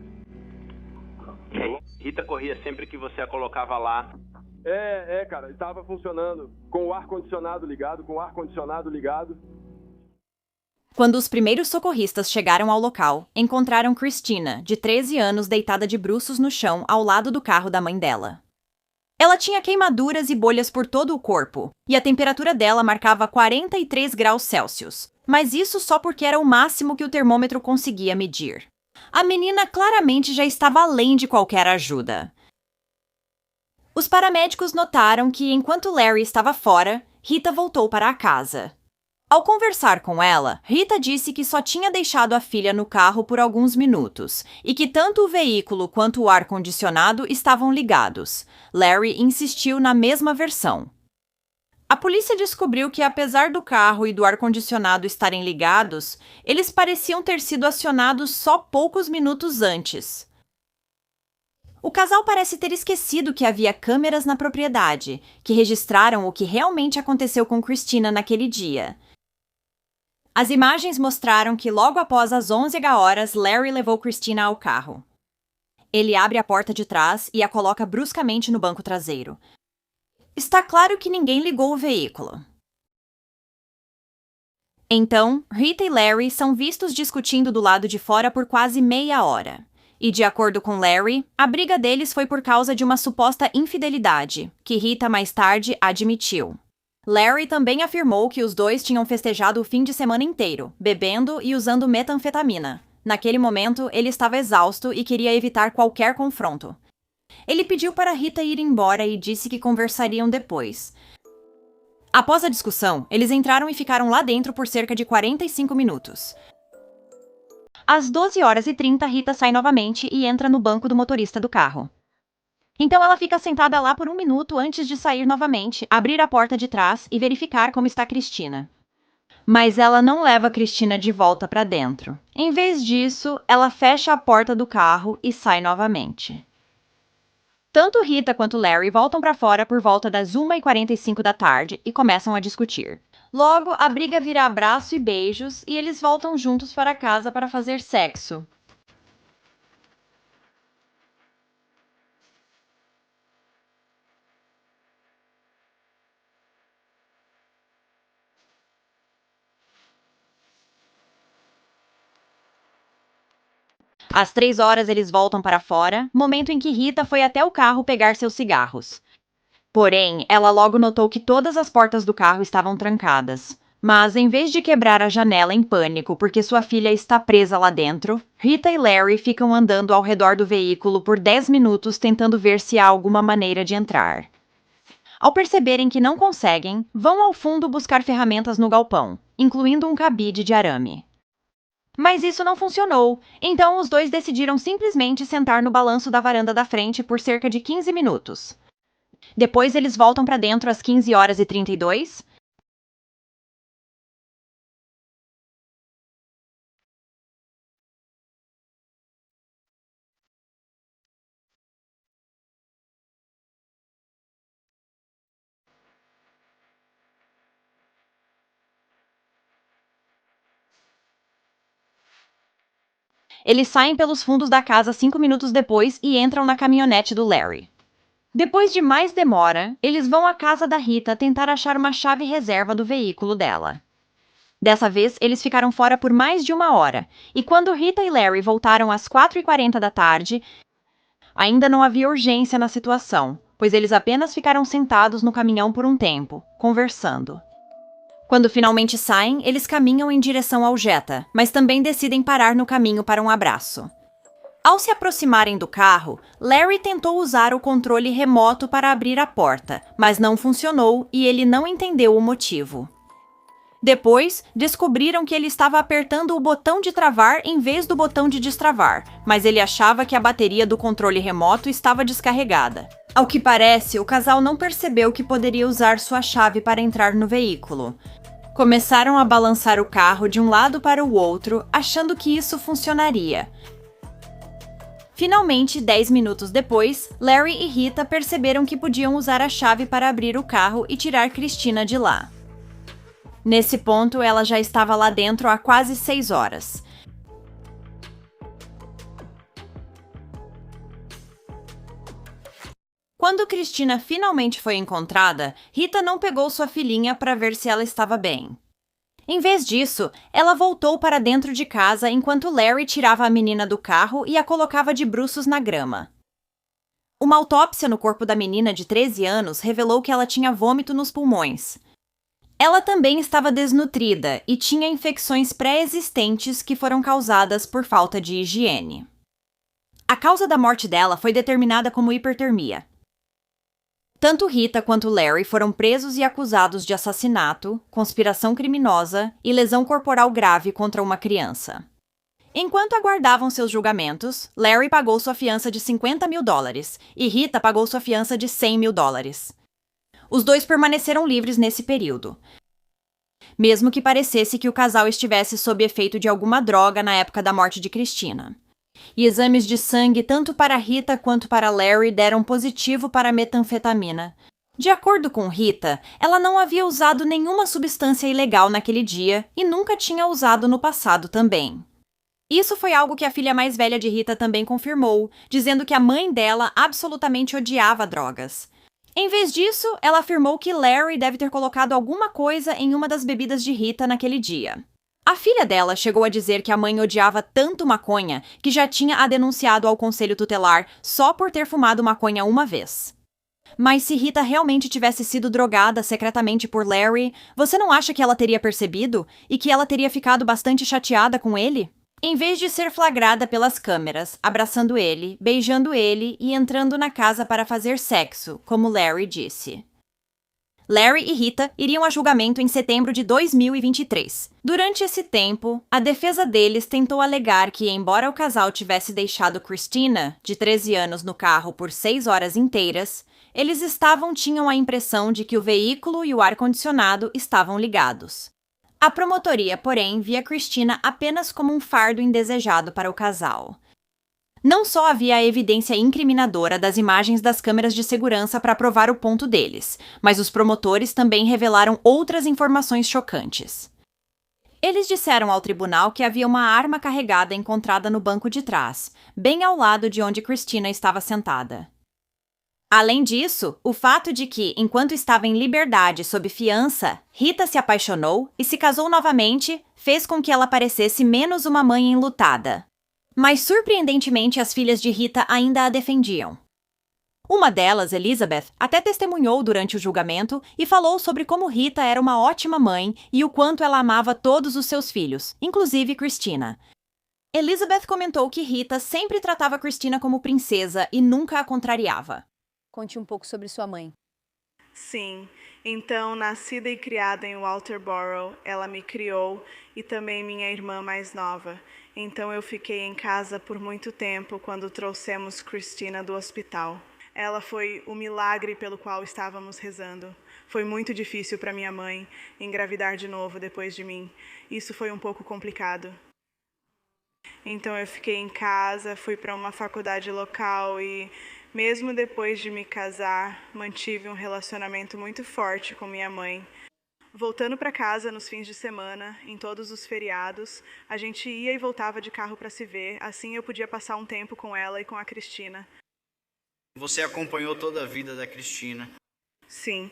Rita corria sempre que você a colocava lá. Cara, estava funcionando. Com o ar-condicionado ligado, Quando os primeiros socorristas chegaram ao local, encontraram Christina, de 13 anos, deitada de bruços no chão ao lado do carro da mãe dela. Ela tinha queimaduras e bolhas por todo o corpo, e a temperatura dela marcava 43 graus Celsius, mas isso só porque era o máximo que o termômetro conseguia medir. A menina claramente já estava além de qualquer ajuda. Os paramédicos notaram que, enquanto Larry estava fora, Rita voltou para a casa. Ao conversar com ela, Rita disse que só tinha deixado a filha no carro por alguns minutos e que tanto o veículo quanto o ar-condicionado estavam ligados. Larry insistiu na mesma versão. A polícia descobriu que, apesar do carro e do ar-condicionado estarem ligados, eles pareciam ter sido acionados só poucos minutos antes. O casal parece ter esquecido que havia câmeras na propriedade, que registraram o que realmente aconteceu com Christina naquele dia. As imagens mostraram que logo após as 11h, Larry levou Christina ao carro. Ele abre a porta de trás e a coloca bruscamente no banco traseiro. Está claro que ninguém ligou o veículo. Então, Rita e Larry são vistos discutindo do lado de fora por quase meia hora. E, de acordo com Larry, a briga deles foi por causa de uma suposta infidelidade, que Rita mais tarde admitiu. Larry também afirmou que os dois tinham festejado o fim de semana inteiro, bebendo e usando metanfetamina. Naquele momento, ele estava exausto e queria evitar qualquer confronto. Ele pediu para Rita ir embora e disse que conversariam depois. Após a discussão, eles entraram e ficaram lá dentro por cerca de 45 minutos. Às 12h30, Rita sai novamente e entra no banco do motorista do carro. Então ela fica sentada lá por um minuto antes de sair novamente, abrir a porta de trás e verificar como está Christina. Mas ela não leva Christina de volta para dentro. Em vez disso, ela fecha a porta do carro e sai novamente. Tanto Rita quanto Larry voltam para fora por volta das 1h45 da tarde e começam a discutir. Logo, a briga vira abraço e beijos e eles voltam juntos para casa para fazer sexo. Às 3h eles voltam para fora, momento em que Rita foi até o carro pegar seus cigarros. Porém, ela logo notou que todas as portas do carro estavam trancadas. Mas, em vez de quebrar a janela em pânico porque sua filha está presa lá dentro, Rita e Larry ficam andando ao redor do veículo por 10 minutos tentando ver se há alguma maneira de entrar. Ao perceberem que não conseguem, vão ao fundo buscar ferramentas no galpão, incluindo um cabide de arame. Mas isso não funcionou, então os dois decidiram simplesmente sentar no balanço da varanda da frente por cerca de 15 minutos. Depois eles voltam para dentro às 15h32. Eles saem pelos fundos da casa 5 minutos depois e entram na caminhonete do Larry. Depois de mais demora, eles vão à casa da Rita tentar achar uma chave reserva do veículo dela. Dessa vez, eles ficaram fora por mais de 1 hora, e quando Rita e Larry voltaram às 4h40 da tarde, ainda não havia urgência na situação, pois eles apenas ficaram sentados no caminhão por um tempo, conversando. Quando finalmente saem, eles caminham em direção ao Jetta, mas também decidem parar no caminho para um abraço. Ao se aproximarem do carro, Larry tentou usar o controle remoto para abrir a porta, mas não funcionou e ele não entendeu o motivo. Depois, descobriram que ele estava apertando o botão de travar em vez do botão de destravar, mas ele achava que a bateria do controle remoto estava descarregada. Ao que parece, o casal não percebeu que poderia usar sua chave para entrar no veículo. Começaram a balançar o carro de um lado para o outro, achando que isso funcionaria. Finalmente, 10 minutos depois, Larry e Rita perceberam que podiam usar a chave para abrir o carro e tirar Christina de lá. Nesse ponto, ela já estava lá dentro há quase 6 horas. Quando Christina finalmente foi encontrada, Rita não pegou sua filhinha para ver se ela estava bem. Em vez disso, ela voltou para dentro de casa enquanto Larry tirava a menina do carro e a colocava de bruços na grama. Uma autópsia no corpo da menina de 13 anos revelou que ela tinha vômito nos pulmões. Ela também estava desnutrida e tinha infecções pré-existentes que foram causadas por falta de higiene. A causa da morte dela foi determinada como hipertermia. Tanto Rita quanto Larry foram presos e acusados de assassinato, conspiração criminosa e lesão corporal grave contra uma criança. Enquanto aguardavam seus julgamentos, Larry pagou sua fiança de $50.000 e Rita pagou sua fiança de $100.000. Os dois permaneceram livres nesse período, mesmo que parecesse que o casal estivesse sob efeito de alguma droga na época da morte de Christina. E exames de sangue tanto para Rita quanto para Larry deram positivo para metanfetamina. De acordo com Rita, ela não havia usado nenhuma substância ilegal naquele dia e nunca tinha usado no passado também. Isso foi algo que a filha mais velha de Rita também confirmou, dizendo que a mãe dela absolutamente odiava drogas. Em vez disso, ela afirmou que Larry deve ter colocado alguma coisa em uma das bebidas de Rita naquele dia. A filha dela chegou a dizer que a mãe odiava tanto maconha que já tinha a denunciado ao conselho tutelar só por ter fumado maconha uma vez. Mas se Rita realmente tivesse sido drogada secretamente por Larry, você não acha que ela teria percebido e que ela teria ficado bastante chateada com ele? Em vez de ser flagrada pelas câmeras, abraçando ele, beijando ele e entrando na casa para fazer sexo, como Larry disse. Larry e Rita iriam a julgamento em setembro de 2023. Durante esse tempo, a defesa deles tentou alegar que, embora o casal tivesse deixado Christina, de 13 anos, no carro por 6 horas inteiras, eles tinham a impressão de que o veículo e o ar-condicionado estavam ligados. A promotoria, porém, via Christina apenas como um fardo indesejado para o casal. Não só havia a evidência incriminadora das imagens das câmeras de segurança para provar o ponto deles, mas os promotores também revelaram outras informações chocantes. Eles disseram ao tribunal que havia uma arma carregada encontrada no banco de trás, bem ao lado de onde Christina estava sentada. Além disso, o fato de que, enquanto estava em liberdade sob fiança, Rita se apaixonou e se casou novamente fez com que ela parecesse menos uma mãe enlutada. Mas, surpreendentemente, as filhas de Rita ainda a defendiam. Uma delas, Elizabeth, até testemunhou durante o julgamento e falou sobre como Rita era uma ótima mãe e o quanto ela amava todos os seus filhos, inclusive Christina. Elizabeth comentou que Rita sempre tratava Christina como princesa e nunca a contrariava. Conte um pouco sobre sua mãe. Sim, então, nascida e criada em Walterboro, ela me criou e também minha irmã mais nova. Então eu fiquei em casa por muito tempo quando trouxemos Christina do hospital. Ela foi o milagre pelo qual estávamos rezando. Foi muito difícil para minha mãe engravidar de novo depois de mim. Isso foi um pouco complicado. Então eu fiquei em casa, fui para uma faculdade local e, mesmo depois de me casar, mantive um relacionamento muito forte com minha mãe. Voltando para casa nos fins de semana, em todos os feriados, a gente ia e voltava de carro para se ver, assim eu podia passar um tempo com ela e com a Christina. Você acompanhou toda a vida da Christina? Sim.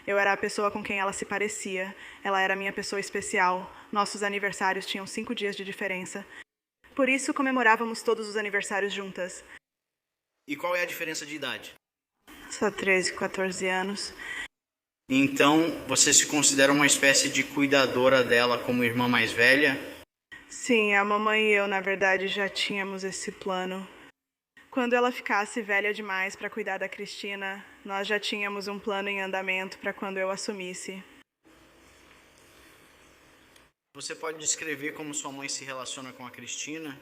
Eu era a pessoa com quem ela se parecia. Ela era minha pessoa especial. Nossos aniversários tinham 5 dias de diferença. Por isso comemorávamos todos os aniversários juntas. E qual é a diferença de idade? Só 13, 14 anos. Então, você se considera uma espécie de cuidadora dela como irmã mais velha? Sim, a mamãe e eu, na verdade, já tínhamos esse plano. Quando ela ficasse velha demais para cuidar da Christina, nós já tínhamos um plano em andamento para quando eu assumisse. Você pode descrever como sua mãe se relaciona com a Christina?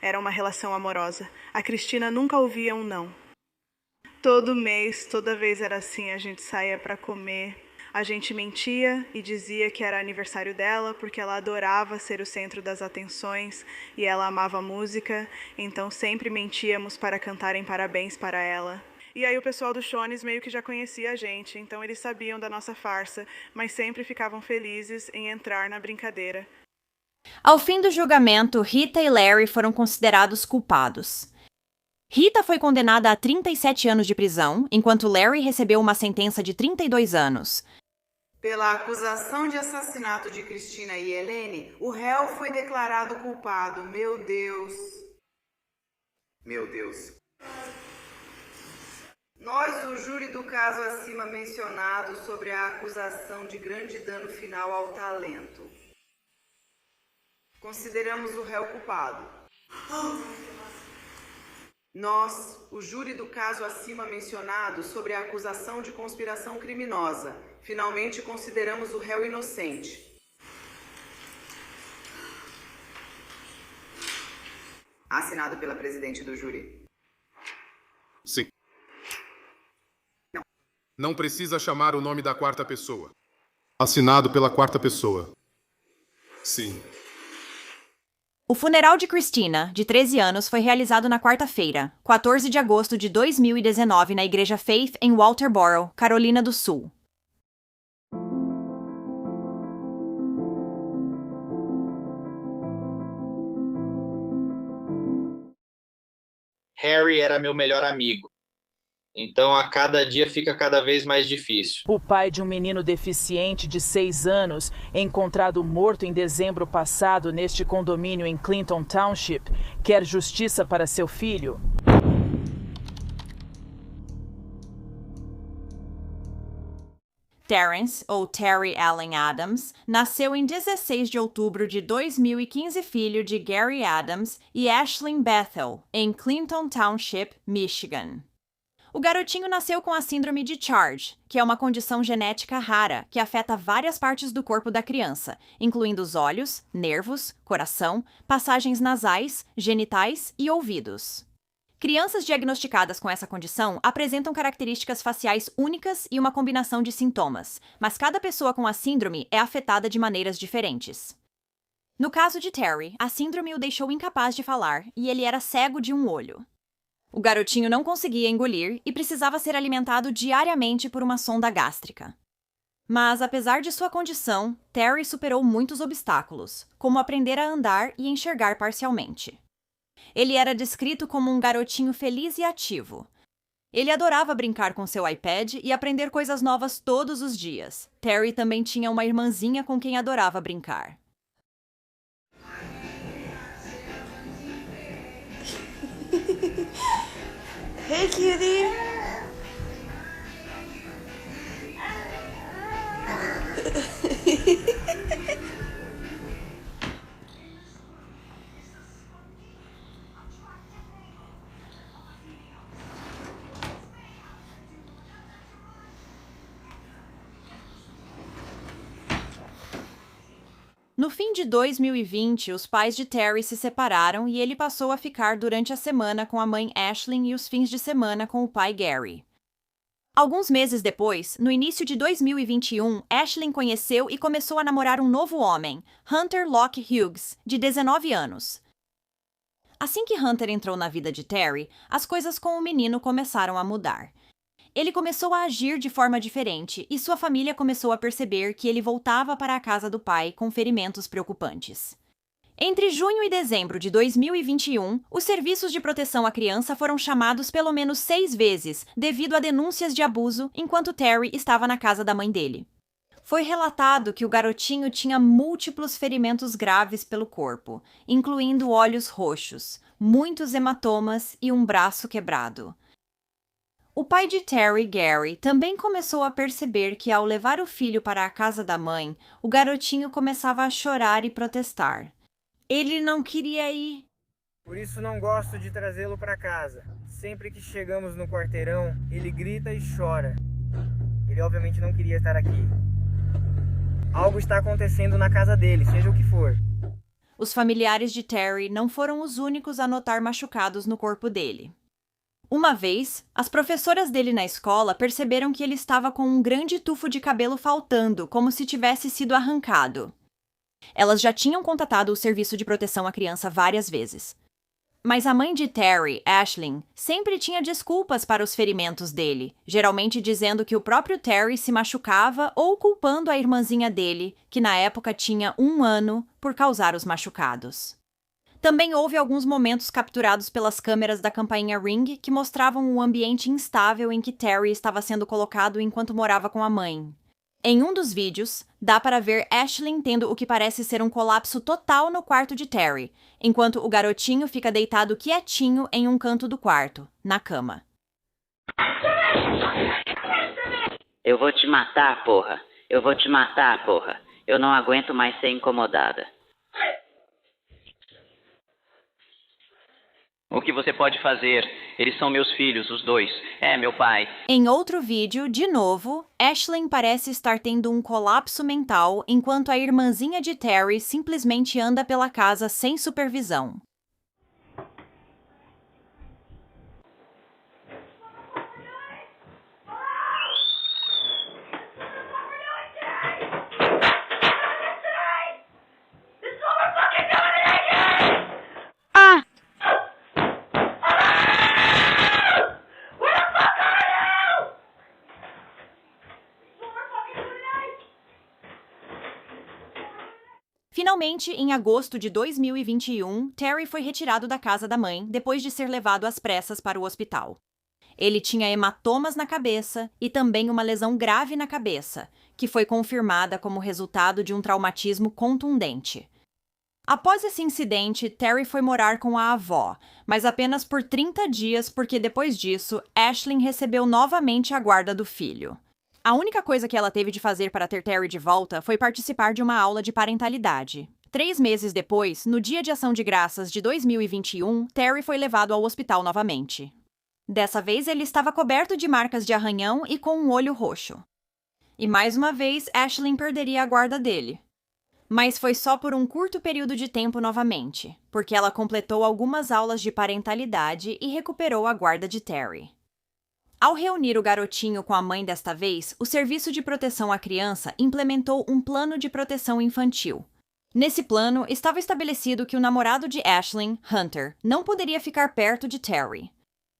Era uma relação amorosa. A Christina nunca ouvia um não. Todo mês, toda vez era assim, a gente saía para comer. A gente mentia e dizia que era aniversário dela porque ela adorava ser o centro das atenções e ela amava música, então sempre mentíamos para cantarem parabéns para ela. E aí o pessoal do Shoney's meio que já conhecia a gente, então eles sabiam da nossa farsa, mas sempre ficavam felizes em entrar na brincadeira. Ao fim do julgamento, Rita e Larry foram considerados culpados. Rita foi condenada a 37 anos de prisão, enquanto Larry recebeu uma sentença de 32 anos. Pela acusação de assassinato de Cristina e Helene, o réu foi declarado culpado. Meu Deus. Meu Deus. Nós, o júri do caso acima mencionado sobre a acusação de grande dano final ao talento, consideramos o réu culpado. Nós, o júri do caso acima mencionado sobre a acusação de conspiração criminosa, finalmente consideramos o réu inocente. Assinado pela presidente do júri. Sim. Não precisa chamar o nome da quarta pessoa. Assinado pela quarta pessoa. Sim. O funeral de Christina, de 13 anos, foi realizado na quarta-feira, 14 de agosto de 2019, na Igreja Faith, em Walterboro, Carolina do Sul. Harry era meu melhor amigo. Então, a cada dia fica cada vez mais difícil. O pai de um menino deficiente de 6 anos, encontrado morto em dezembro passado neste condomínio em Clinton Township, quer justiça para seu filho. Terrence, ou Terry Allen Adams, nasceu em 16 de outubro de 2015, filho de Gary Adams e Ashlyn Bethel, em Clinton Township, Michigan. O garotinho nasceu com a síndrome de Charge, que é uma condição genética rara que afeta várias partes do corpo da criança, incluindo os olhos, nervos, coração, passagens nasais, genitais e ouvidos. Crianças diagnosticadas com essa condição apresentam características faciais únicas e uma combinação de sintomas, mas cada pessoa com a síndrome é afetada de maneiras diferentes. No caso de Terry, a síndrome o deixou incapaz de falar e ele era cego de um olho. O garotinho não conseguia engolir e precisava ser alimentado diariamente por uma sonda gástrica. Mas, apesar de sua condição, Terry superou muitos obstáculos, como aprender a andar e enxergar parcialmente. Ele era descrito como um garotinho feliz e ativo. Ele adorava brincar com seu iPad e aprender coisas novas todos os dias. Terry também tinha uma irmãzinha com quem adorava brincar. Hey, cutie. No fim de 2020, os pais de Terry se separaram e ele passou a ficar durante a semana com a mãe Ashlyn e os fins de semana com o pai Gary. Alguns meses depois, no início de 2021, Ashlyn conheceu e começou a namorar um novo homem, Hunter Locke Hughes, de 19 anos. Assim que Hunter entrou na vida de Terry, as coisas com o menino começaram a mudar. Ele começou a agir de forma diferente e sua família começou a perceber que ele voltava para a casa do pai com ferimentos preocupantes. Entre junho e dezembro de 2021, os serviços de proteção à criança foram chamados pelo menos 6 vezes devido a denúncias de abuso enquanto Terry estava na casa da mãe dele. Foi relatado que o garotinho tinha múltiplos ferimentos graves pelo corpo, incluindo olhos roxos, muitos hematomas e um braço quebrado. O pai de Terry, Gary, também começou a perceber que ao levar o filho para a casa da mãe, o garotinho começava a chorar e protestar. Ele não queria ir. Por isso não gosto de trazê-lo para casa. Sempre que chegamos no quarteirão, ele grita e chora. Ele obviamente não queria estar aqui. Algo está acontecendo na casa dele, seja o que for. Os familiares de Terry não foram os únicos a notar machucados no corpo dele. Uma vez, as professoras dele na escola perceberam que ele estava com um grande tufo de cabelo faltando, como se tivesse sido arrancado. Elas já tinham contatado o Serviço de Proteção à Criança várias vezes. Mas a mãe de Terry, Ashlyn, sempre tinha desculpas para os ferimentos dele, geralmente dizendo que o próprio Terry se machucava ou culpando a irmãzinha dele, que na época tinha 1 ano, por causar os machucados. Também houve alguns momentos capturados pelas câmeras da campainha Ring que mostravam o ambiente instável em que Terry estava sendo colocado enquanto morava com a mãe. Em um dos vídeos, dá para ver Ashlyn tendo o que parece ser um colapso total no quarto de Terry, enquanto o garotinho fica deitado quietinho em um canto do quarto, na cama. Eu vou te matar, porra. Eu vou te matar, porra. Eu não aguento mais ser incomodada. O que você pode fazer? Eles são meus filhos, os dois. É, meu pai. Em outro vídeo, de novo, Ashlyn parece estar tendo um colapso mental enquanto a irmãzinha de Terry simplesmente anda pela casa sem supervisão. Finalmente, em agosto de 2021, Terry foi retirado da casa da mãe depois de ser levado às pressas para o hospital. Ele tinha hematomas na cabeça e também uma lesão grave na cabeça, que foi confirmada como resultado de um traumatismo contundente. Após esse incidente, Terry foi morar com a avó, mas apenas por 30 dias porque depois disso, Ashlyn recebeu novamente a guarda do filho. A única coisa que ela teve de fazer para ter Terry de volta foi participar de uma aula de parentalidade. 3 meses depois, no Dia de Ação de Graças de 2021, Terry foi levado ao hospital novamente. Dessa vez, ele estava coberto de marcas de arranhão e com um olho roxo. E mais uma vez, Ashlyn perderia a guarda dele. Mas foi só por um curto período de tempo novamente, porque ela completou algumas aulas de parentalidade e recuperou a guarda de Terry. Ao reunir o garotinho com a mãe desta vez, o Serviço de Proteção à Criança implementou um plano de proteção infantil. Nesse plano, estava estabelecido que o namorado de Ashlyn, Hunter, não poderia ficar perto de Terry.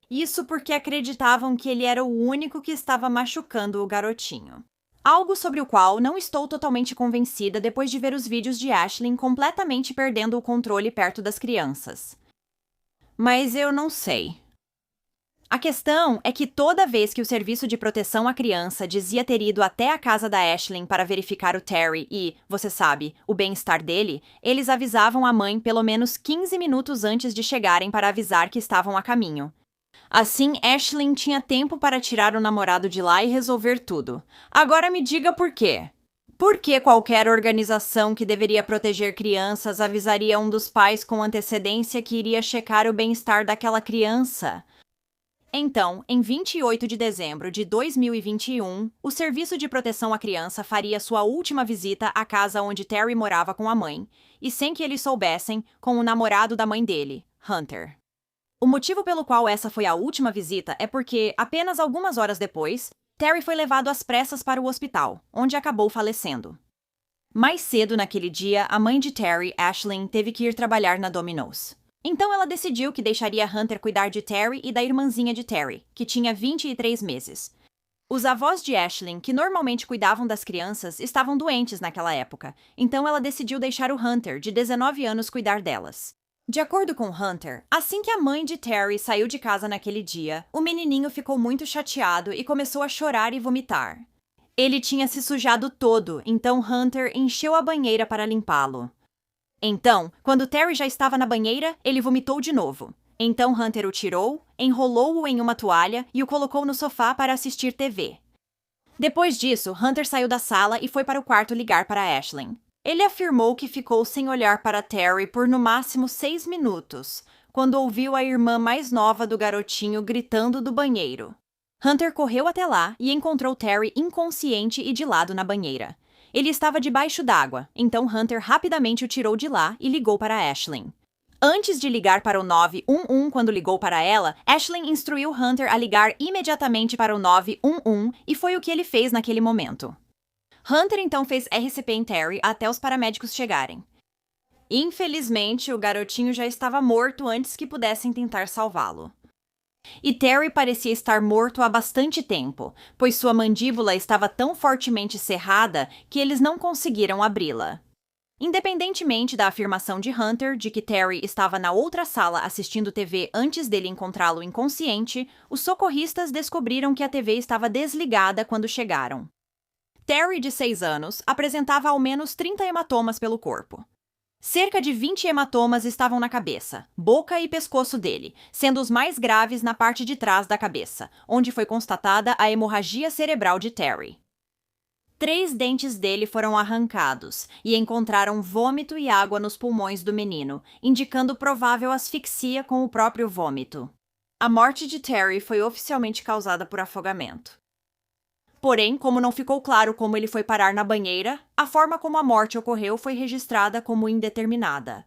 Isso porque acreditavam que ele era o único que estava machucando o garotinho. Algo sobre o qual não estou totalmente convencida depois de ver os vídeos de Ashlyn completamente perdendo o controle perto das crianças. Mas eu não sei. A questão é que toda vez que o Serviço de Proteção à Criança dizia ter ido até a casa da Ashlyn para verificar o Terry e, você sabe, o bem-estar dele, eles avisavam a mãe pelo menos 15 minutos antes de chegarem para avisar que estavam a caminho. Assim, Ashlyn tinha tempo para tirar o namorado de lá e resolver tudo. Agora me diga por quê. Por que qualquer organização que deveria proteger crianças avisaria um dos pais com antecedência que iria checar o bem-estar daquela criança? Então, em 28 de dezembro de 2021, o Serviço de Proteção à Criança faria sua última visita à casa onde Terry morava com a mãe, e sem que eles soubessem, com o namorado da mãe dele, Hunter. O motivo pelo qual essa foi a última visita é porque, apenas algumas horas depois, Terry foi levado às pressas para o hospital, onde acabou falecendo. Mais cedo naquele dia, a mãe de Terry, Ashlyn, teve que ir trabalhar na Domino's. Então ela decidiu que deixaria Hunter cuidar de Terry e da irmãzinha de Terry, que tinha 23 meses. Os avós de Ashlyn, que normalmente cuidavam das crianças, estavam doentes naquela época, então ela decidiu deixar o Hunter, de 19 anos, cuidar delas. De acordo com Hunter, assim que a mãe de Terry saiu de casa naquele dia, o menininho ficou muito chateado e começou a chorar e vomitar. Ele tinha se sujado todo, então Hunter encheu a banheira para limpá-lo. Então, quando Terry já estava na banheira, ele vomitou de novo. Então Hunter o tirou, enrolou-o em uma toalha e o colocou no sofá para assistir TV. Depois disso, Hunter saiu da sala e foi para o quarto ligar para Ashlyn. Ele afirmou que ficou sem olhar para Terry por no máximo 6 minutos, quando ouviu a irmã mais nova do garotinho gritando do banheiro. Hunter correu até lá e encontrou Terry inconsciente e de lado na banheira. Ele estava debaixo d'água, então Hunter rapidamente o tirou de lá e ligou para Ashlyn. Antes de ligar para o 911 quando ligou para ela, Ashlyn instruiu Hunter a ligar imediatamente para o 911 e foi o que ele fez naquele momento. Hunter então fez RCP em Terry até os paramédicos chegarem. Infelizmente, o garotinho já estava morto antes que pudessem tentar salvá-lo. E Terry parecia estar morto há bastante tempo, pois sua mandíbula estava tão fortemente cerrada que eles não conseguiram abri-la. Independentemente da afirmação de Hunter de que Terry estava na outra sala assistindo TV antes dele encontrá-lo inconsciente, os socorristas descobriram que a TV estava desligada quando chegaram. Terry, de 6 anos, apresentava ao menos 30 hematomas pelo corpo. Cerca de 20 hematomas estavam na cabeça, boca e pescoço dele, sendo os mais graves na parte de trás da cabeça, onde foi constatada a hemorragia cerebral de Terry. 3 dentes dele foram arrancados e encontraram vômito e água nos pulmões do menino, indicando provável asfixia com o próprio vômito. A morte de Terry foi oficialmente causada por afogamento. Porém, como não ficou claro como ele foi parar na banheira, a forma como a morte ocorreu foi registrada como indeterminada.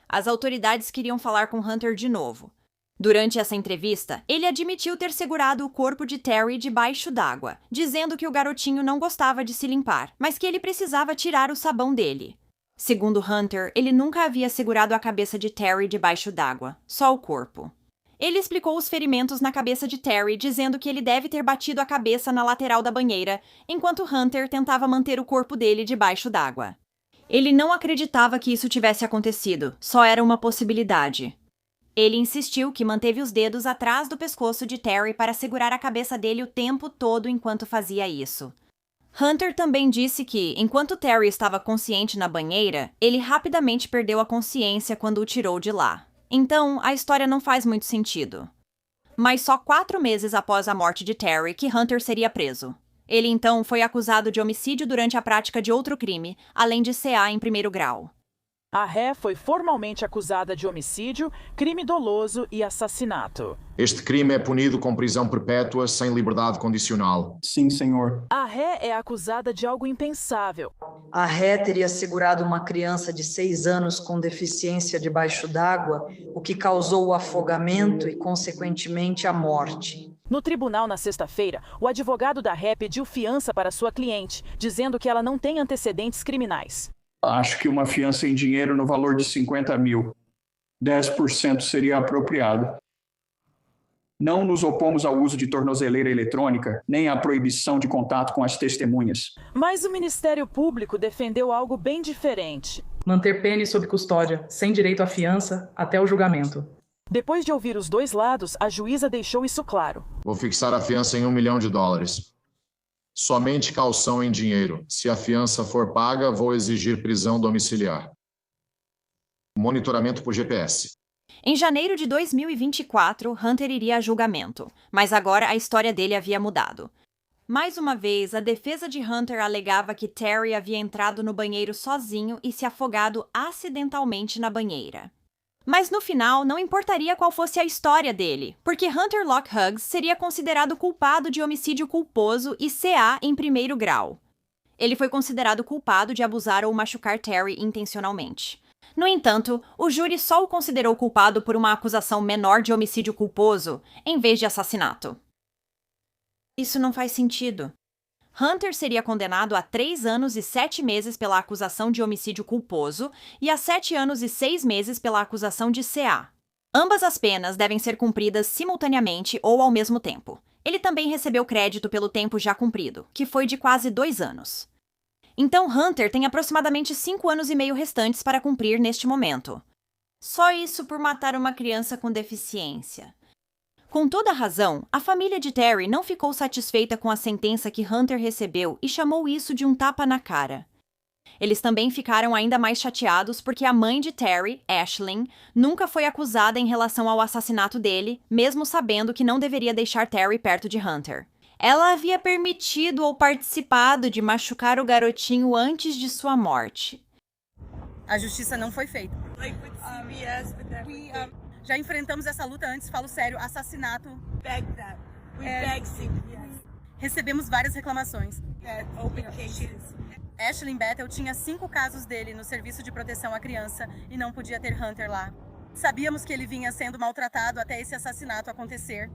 As autoridades queriam falar com Hunter de novo. Durante essa entrevista, ele admitiu ter segurado o corpo de Terry debaixo d'água, dizendo que o garotinho não gostava de se limpar, mas que ele precisava tirar o sabão dele. Segundo Hunter, ele nunca havia segurado a cabeça de Terry debaixo d'água, só o corpo. Ele explicou os ferimentos na cabeça de Terry, dizendo que ele deve ter batido a cabeça na lateral da banheira, enquanto Hunter tentava manter o corpo dele debaixo d'água. Ele não acreditava que isso tivesse acontecido, só era uma possibilidade. Ele insistiu que manteve os dedos atrás do pescoço de Terry para segurar a cabeça dele o tempo todo enquanto fazia isso. Hunter também disse que, enquanto Terry estava consciente na banheira, ele rapidamente perdeu a consciência quando o tirou de lá. Então, a história não faz muito sentido. Mas só 4 meses após a morte de Terry que Hunter seria preso. Ele então foi acusado de homicídio durante a prática de outro crime, além de CA em 1º grau. A ré foi formalmente acusada de homicídio, crime doloso e assassinato. Este crime é punido com prisão perpétua sem liberdade condicional. Sim, senhor. A ré é acusada de algo impensável. A ré teria segurado uma criança de 6 anos com deficiência debaixo d'água, o que causou o afogamento e, consequentemente, a morte. No tribunal, na sexta-feira, o advogado da ré pediu fiança para sua cliente, dizendo que ela não tem antecedentes criminais. Acho que uma fiança em dinheiro no valor de 50 mil. 10% seria apropriado. Não nos opomos ao uso de tornozeleira eletrônica, nem à proibição de contato com as testemunhas. Mas o Ministério Público defendeu algo bem diferente. Manter Penny sob custódia, sem direito à fiança, até o julgamento. Depois de ouvir os 2 lados, a juíza deixou isso claro. Vou fixar a fiança em $1 milhão. Somente caução em dinheiro. Se a fiança for paga, vou exigir prisão domiciliar. Monitoramento por GPS. Em janeiro de 2024, Hunter iria a julgamento, mas agora a história dele havia mudado. Mais uma vez, a defesa de Hunter alegava que Terry havia entrado no banheiro sozinho e se afogado acidentalmente na banheira. Mas no final, não importaria qual fosse a história dele, porque Hunter Locke Hughes seria considerado culpado de homicídio culposo e CA em 1º grau. Ele foi considerado culpado de abusar ou machucar Terry intencionalmente. No entanto, o júri só o considerou culpado por uma acusação menor de homicídio culposo, em vez de assassinato. Isso não faz sentido. Hunter seria condenado a 3 anos e 7 meses pela acusação de homicídio culposo e a 7 anos e 6 meses pela acusação de CA. Ambas as penas devem ser cumpridas simultaneamente ou ao mesmo tempo. Ele também recebeu crédito pelo tempo já cumprido, que foi de quase 2 anos. Então Hunter tem aproximadamente 5 anos e meio restantes para cumprir neste momento. Só isso por matar uma criança com deficiência. Com toda razão, a família de Terry não ficou satisfeita com a sentença que Hunter recebeu e chamou isso de um tapa na cara. Eles também ficaram ainda mais chateados porque a mãe de Terry, Ashlyn, nunca foi acusada em relação ao assassinato dele, mesmo sabendo que não deveria deixar Terry perto de Hunter. Ela havia permitido ou participado de machucar o garotinho antes de sua morte. A justiça não foi feita. Já enfrentamos essa luta antes, falo sério, assassinato. Recebemos várias reclamações. Ashlyn Bethel tinha 5 casos dele no Serviço de Proteção à Criança e não podia ter Hunter lá. Sabíamos que ele vinha sendo maltratado até esse assassinato acontecer.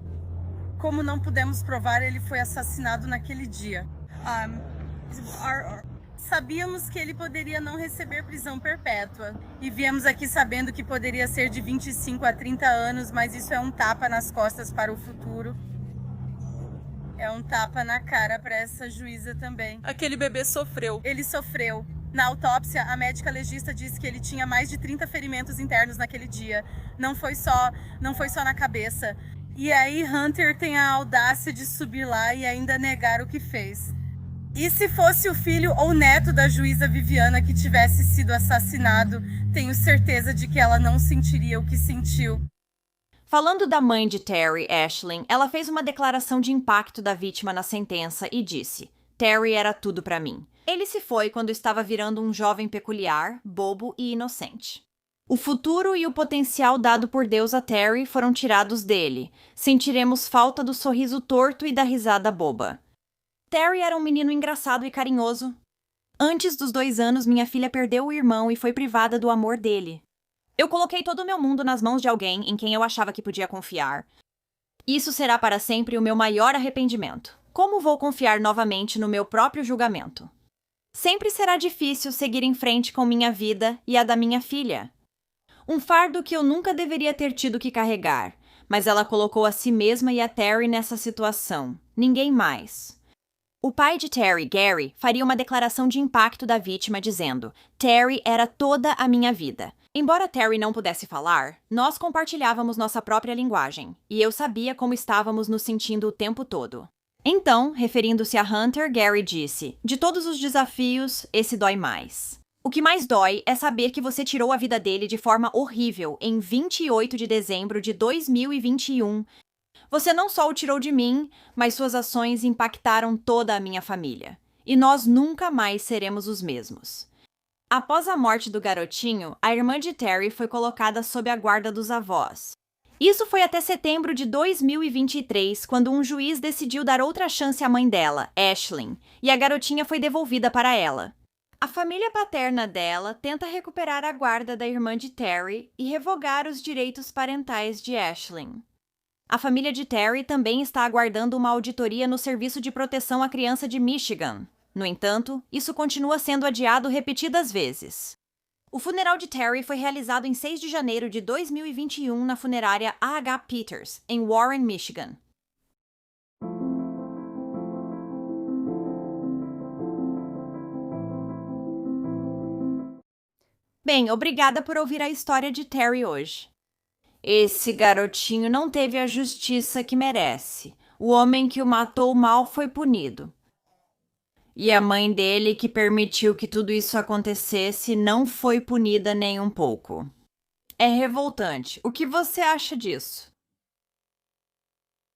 Como não pudemos provar, ele foi assassinado naquele dia. Sabíamos que ele poderia não receber prisão perpétua. E viemos aqui sabendo que poderia ser de 25 a 30 anos, mas isso é um tapa nas costas para o futuro. É um tapa na cara para essa juíza também. Aquele bebê sofreu. Ele sofreu. Na autópsia, a médica legista disse que ele tinha mais de 30 ferimentos internos naquele dia. Não foi só na cabeça. E aí Hunter tem a audácia de subir lá e ainda negar o que fez. E se fosse o filho ou neto da juíza Viviana que tivesse sido assassinado, tenho certeza de que ela não sentiria o que sentiu. Falando da mãe de Terry, Ashlyn, ela fez uma declaração de impacto da vítima na sentença e disse: Terry era tudo pra mim. Ele se foi quando estava virando um jovem peculiar, bobo e inocente. O futuro e o potencial dado por Deus a Terry foram tirados dele. Sentiremos falta do sorriso torto e da risada boba. Terry era um menino engraçado e carinhoso. Antes dos 2 anos, minha filha perdeu o irmão e foi privada do amor dele. Eu coloquei todo o meu mundo nas mãos de alguém em quem eu achava que podia confiar. Isso será para sempre o meu maior arrependimento. Como vou confiar novamente no meu próprio julgamento? Sempre será difícil seguir em frente com minha vida e a da minha filha. Um fardo que eu nunca deveria ter tido que carregar, mas ela colocou a si mesma e a Terry nessa situação. Ninguém mais. O pai de Terry, Gary, faria uma declaração de impacto da vítima dizendo: Terry era toda a minha vida. Embora Terry não pudesse falar, nós compartilhávamos nossa própria linguagem, e eu sabia como estávamos nos sentindo o tempo todo. Então, referindo-se a Hunter, Gary disse: de todos os desafios, esse dói mais. O que mais dói é saber que você tirou a vida dele de forma horrível em 28 de dezembro de 2021. Você não só o tirou de mim, mas suas ações impactaram toda a minha família. E nós nunca mais seremos os mesmos. Após a morte do garotinho, a irmã de Terry foi colocada sob a guarda dos avós. Isso foi até setembro de 2023, quando um juiz decidiu dar outra chance à mãe dela, Ashlyn, e a garotinha foi devolvida para ela. A família paterna dela tenta recuperar a guarda da irmã de Terry e revogar os direitos parentais de Ashlyn. A família de Terry também está aguardando uma auditoria no Serviço de Proteção à Criança de Michigan. No entanto, isso continua sendo adiado repetidas vezes. O funeral de Terry foi realizado em 6 de janeiro de 2021 na funerária A.H. Peters, em Warren, Michigan. Bem, obrigada por ouvir a história de Terry hoje. Esse garotinho não teve a justiça que merece. O homem que o matou mal foi punido. E a mãe dele, que permitiu que tudo isso acontecesse, não foi punida nem um pouco. É revoltante. O que você acha disso?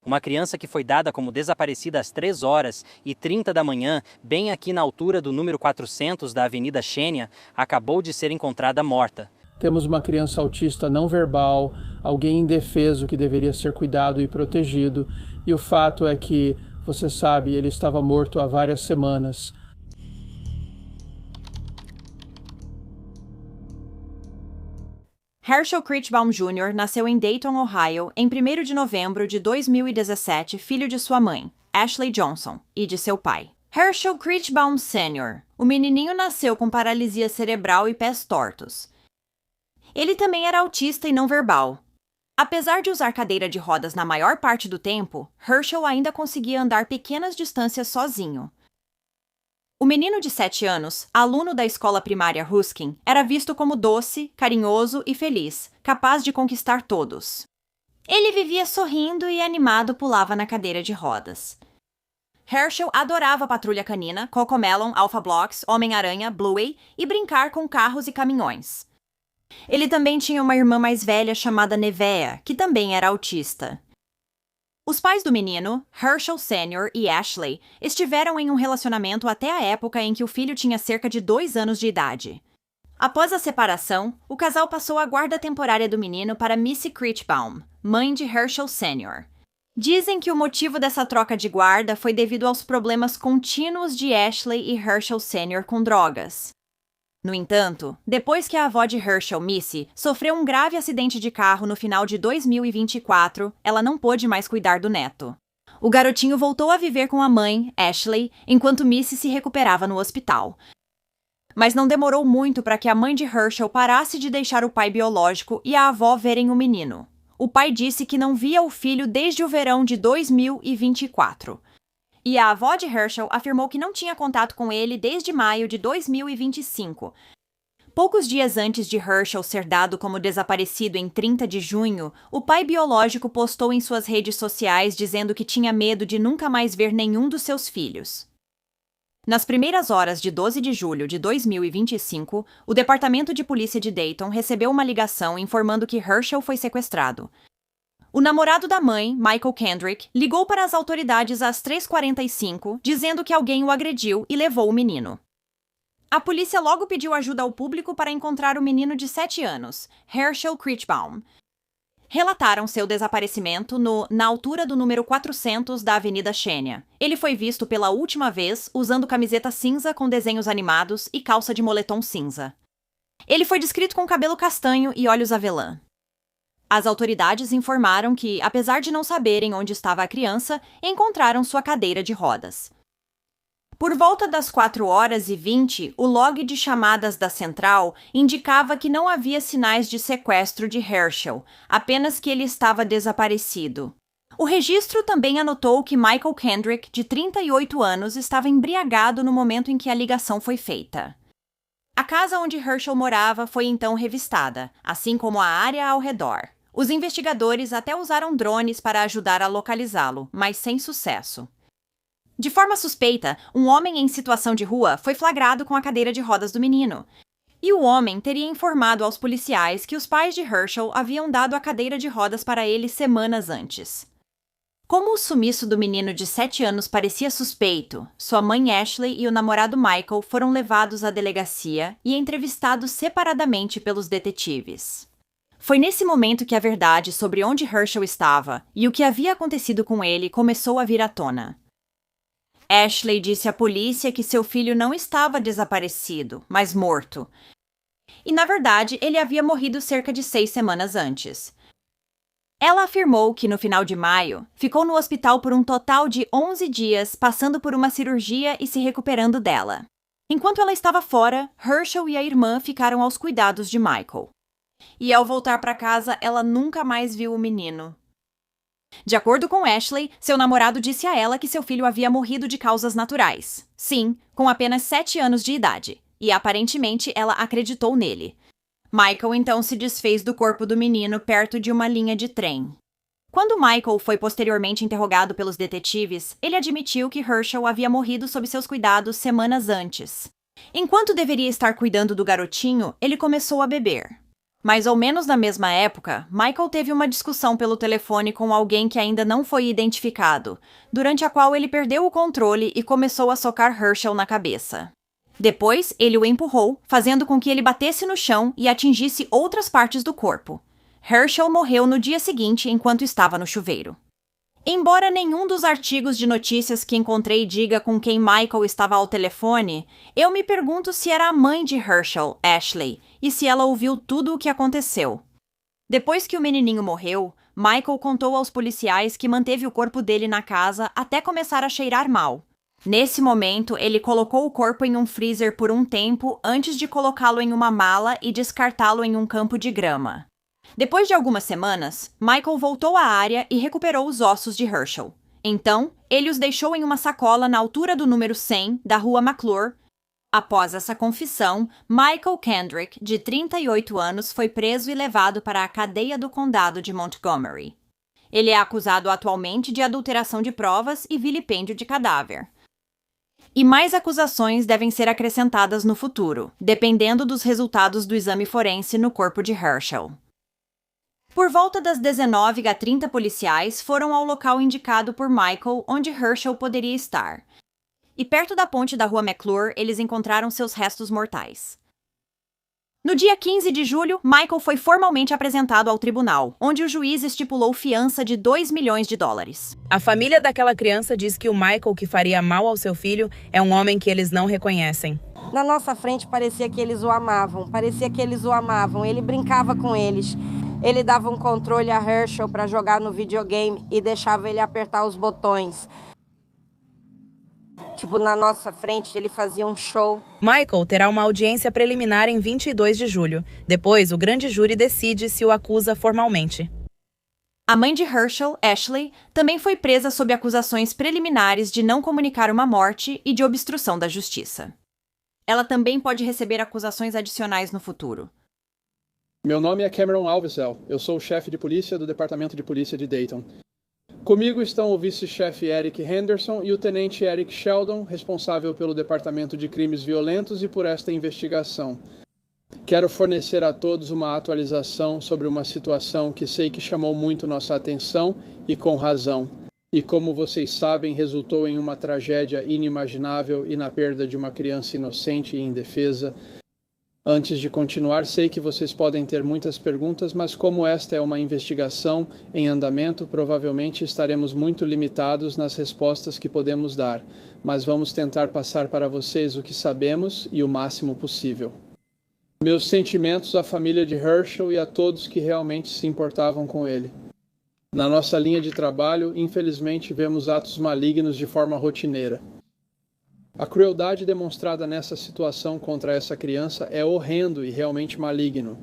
Uma criança que foi dada como desaparecida às 3h30 da manhã, bem aqui na altura do número 400 da Avenida Xênia, acabou de ser encontrada morta. Temos uma criança autista não verbal, alguém indefeso que deveria ser cuidado e protegido, e o fato é que, você sabe, ele estava morto há várias semanas. Herschel Critchbaum Jr. nasceu em Dayton, Ohio, em 1º de novembro de 2017, filho de sua mãe, Ashley Johnson, e de seu pai, Herschel Critchbaum Sr. O menininho nasceu com paralisia cerebral e pés tortos. Ele também era autista e não verbal. Apesar de usar cadeira de rodas na maior parte do tempo, Herschel ainda conseguia andar pequenas distâncias sozinho. O menino de 7 anos, aluno da escola primária Ruskin, era visto como doce, carinhoso e feliz, capaz de conquistar todos. Ele vivia sorrindo e animado pulava na cadeira de rodas. Herschel adorava a patrulha canina, Cocomelon, Alpha Blocks, Homem-Aranha, Bluey e brincar com carros e caminhões. Ele também tinha uma irmã mais velha chamada Nevea, que também era autista. Os pais do menino, Herschel Sr. e Ashley, estiveram em um relacionamento até a época em que o filho tinha cerca de 2 anos de idade. Após a separação, o casal passou a guarda temporária do menino para Missy Critchbaum, mãe de Herschel Sr. Dizem que o motivo dessa troca de guarda foi devido aos problemas contínuos de Ashley e Herschel Sr. com drogas. No entanto, depois que a avó de Herschel, Missy, sofreu um grave acidente de carro no final de 2024, ela não pôde mais cuidar do neto. O garotinho voltou a viver com a mãe, Ashley, enquanto Missy se recuperava no hospital. Mas não demorou muito para que a mãe de Herschel parasse de deixar o pai biológico e a avó verem o menino. O pai disse que não via o filho desde o verão de 2024. E a avó de Herschel afirmou que não tinha contato com ele desde maio de 2025. Poucos dias antes de Herschel ser dado como desaparecido em 30 de junho, o pai biológico postou em suas redes sociais dizendo que tinha medo de nunca mais ver nenhum dos seus filhos. Nas primeiras horas de 12 de julho de 2025, o Departamento de Polícia de Dayton recebeu uma ligação informando que Herschel foi sequestrado. O namorado da mãe, Michael Kendrick, ligou para as autoridades às 3h45, dizendo que alguém o agrediu e levou o menino. A polícia logo pediu ajuda ao público para encontrar o menino de 7 anos, Herschel Krichbaum. Relataram seu desaparecimento na altura do número 400 da Avenida Xenia. Ele foi visto pela última vez usando camiseta cinza com desenhos animados e calça de moletom cinza. Ele foi descrito com cabelo castanho e olhos avelã. As autoridades informaram que, apesar de não saberem onde estava a criança, encontraram sua cadeira de rodas. Por volta das 4h20, o log de chamadas da central indicava que não havia sinais de sequestro de Herschel, apenas que ele estava desaparecido. O registro também anotou que Michael Kendrick, de 38 anos, estava embriagado no momento em que a ligação foi feita. A casa onde Herschel morava foi então revistada, assim como a área ao redor. Os investigadores até usaram drones para ajudar a localizá-lo, mas sem sucesso. De forma suspeita, um homem em situação de rua foi flagrado com a cadeira de rodas do menino. E o homem teria informado aos policiais que os pais de Herschel haviam dado a cadeira de rodas para ele semanas antes. Como o sumiço do menino de 7 anos parecia suspeito, sua mãe Ashley e o namorado Michael foram levados à delegacia e entrevistados separadamente pelos detetives. Foi nesse momento que a verdade sobre onde Herschel estava e o que havia acontecido com ele começou a vir à tona. Ashley disse à polícia que seu filho não estava desaparecido, mas morto. E, na verdade, ele havia morrido cerca de 6 semanas antes. Ela afirmou que, no final de maio, ficou no hospital por um total de 11 dias, passando por uma cirurgia e se recuperando dela. Enquanto ela estava fora, Herschel e a irmã ficaram aos cuidados de Michael. E, ao voltar para casa, ela nunca mais viu o menino. De acordo com Ashley, seu namorado disse a ela que seu filho havia morrido de causas naturais. Sim, com apenas 7 anos de idade. E aparentemente ela acreditou nele. Michael então se desfez do corpo do menino perto de uma linha de trem. Quando Michael foi posteriormente interrogado pelos detetives, ele admitiu que Herschel havia morrido sob seus cuidados semanas antes. Enquanto deveria estar cuidando do garotinho, ele começou a beber. Mais ou menos na mesma época, Michael teve uma discussão pelo telefone com alguém que ainda não foi identificado, durante a qual ele perdeu o controle e começou a socar Herschel na cabeça. Depois, ele o empurrou, fazendo com que ele batesse no chão e atingisse outras partes do corpo. Herschel morreu no dia seguinte enquanto estava no chuveiro. Embora nenhum dos artigos de notícias que encontrei diga com quem Michael estava ao telefone, eu me pergunto se era a mãe de Herschel, Ashley, e se ela ouviu tudo o que aconteceu. Depois que o menininho morreu, Michael contou aos policiais que manteve o corpo dele na casa até começar a cheirar mal. Nesse momento, ele colocou o corpo em um freezer por um tempo antes de colocá-lo em uma mala e descartá-lo em um campo de grama. Depois de algumas semanas, Michael voltou à área e recuperou os ossos de Herschel. Então, ele os deixou em uma sacola na altura do número 100 da rua McClure. Após essa confissão, Michael Kendrick, de 38 anos, foi preso e levado para a cadeia do condado de Montgomery. Ele é acusado atualmente de adulteração de provas e vilipêndio de cadáver. E mais acusações devem ser acrescentadas no futuro, dependendo dos resultados do exame forense no corpo de Herschel. Por volta das 19h30 policiais foram ao local indicado por Michael onde Herschel poderia estar. E perto da ponte da rua McClure, eles encontraram seus restos mortais. No dia 15 de julho, Michael foi formalmente apresentado ao tribunal, onde o juiz estipulou fiança de $2 milhões. A família daquela criança diz que o Michael, que faria mal ao seu filho, é um homem que eles não reconhecem. Na nossa frente parecia que eles o amavam, ele brincava com eles. Ele dava um controle a Herschel para jogar no videogame e deixava ele apertar os botões. tipo, na nossa frente, ele fazia um show. Michael terá uma audiência preliminar em 22 de julho. Depois, o grande júri decide se o acusa formalmente. A mãe de Herschel, Ashley, também foi presa sob acusações preliminares de não comunicar uma morte e de obstrução da justiça. Ela também pode receber acusações adicionais no futuro. Meu nome é Cameron Alvesel. Eu sou o chefe de polícia do Departamento de Polícia de Dayton. Comigo estão o vice-chefe Eric Henderson e o tenente Eric Sheldon, responsável pelo Departamento de Crimes Violentos e por esta investigação. Quero fornecer a todos uma atualização sobre uma situação que sei que chamou muito nossa atenção e com razão. E como vocês sabem, resultou em uma tragédia inimaginável e na perda de uma criança inocente e indefesa. Antes de continuar, sei que vocês podem ter muitas perguntas, mas como esta é uma investigação em andamento, provavelmente estaremos muito limitados nas respostas que podemos dar, mas vamos tentar passar para vocês o que sabemos e o máximo possível. Meus sentimentos à família de Herschel e a todos que realmente se importavam com ele. Na nossa linha de trabalho, infelizmente, vemos atos malignos de forma rotineira. A crueldade demonstrada nessa situação contra essa criança é horrendo e realmente maligno.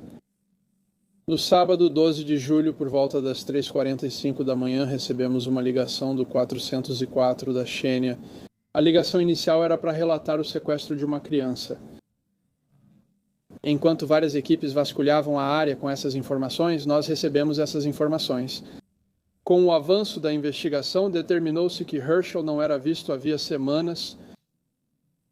No sábado, 12 de julho, por volta das 3h45 da manhã, recebemos uma ligação do 404 da Xenia. A ligação inicial era para relatar o sequestro de uma criança. Enquanto várias equipes vasculhavam a área com essas informações, nós recebemos essas informações. Com o avanço da investigação, determinou-se que Herschel não era visto havia semanas.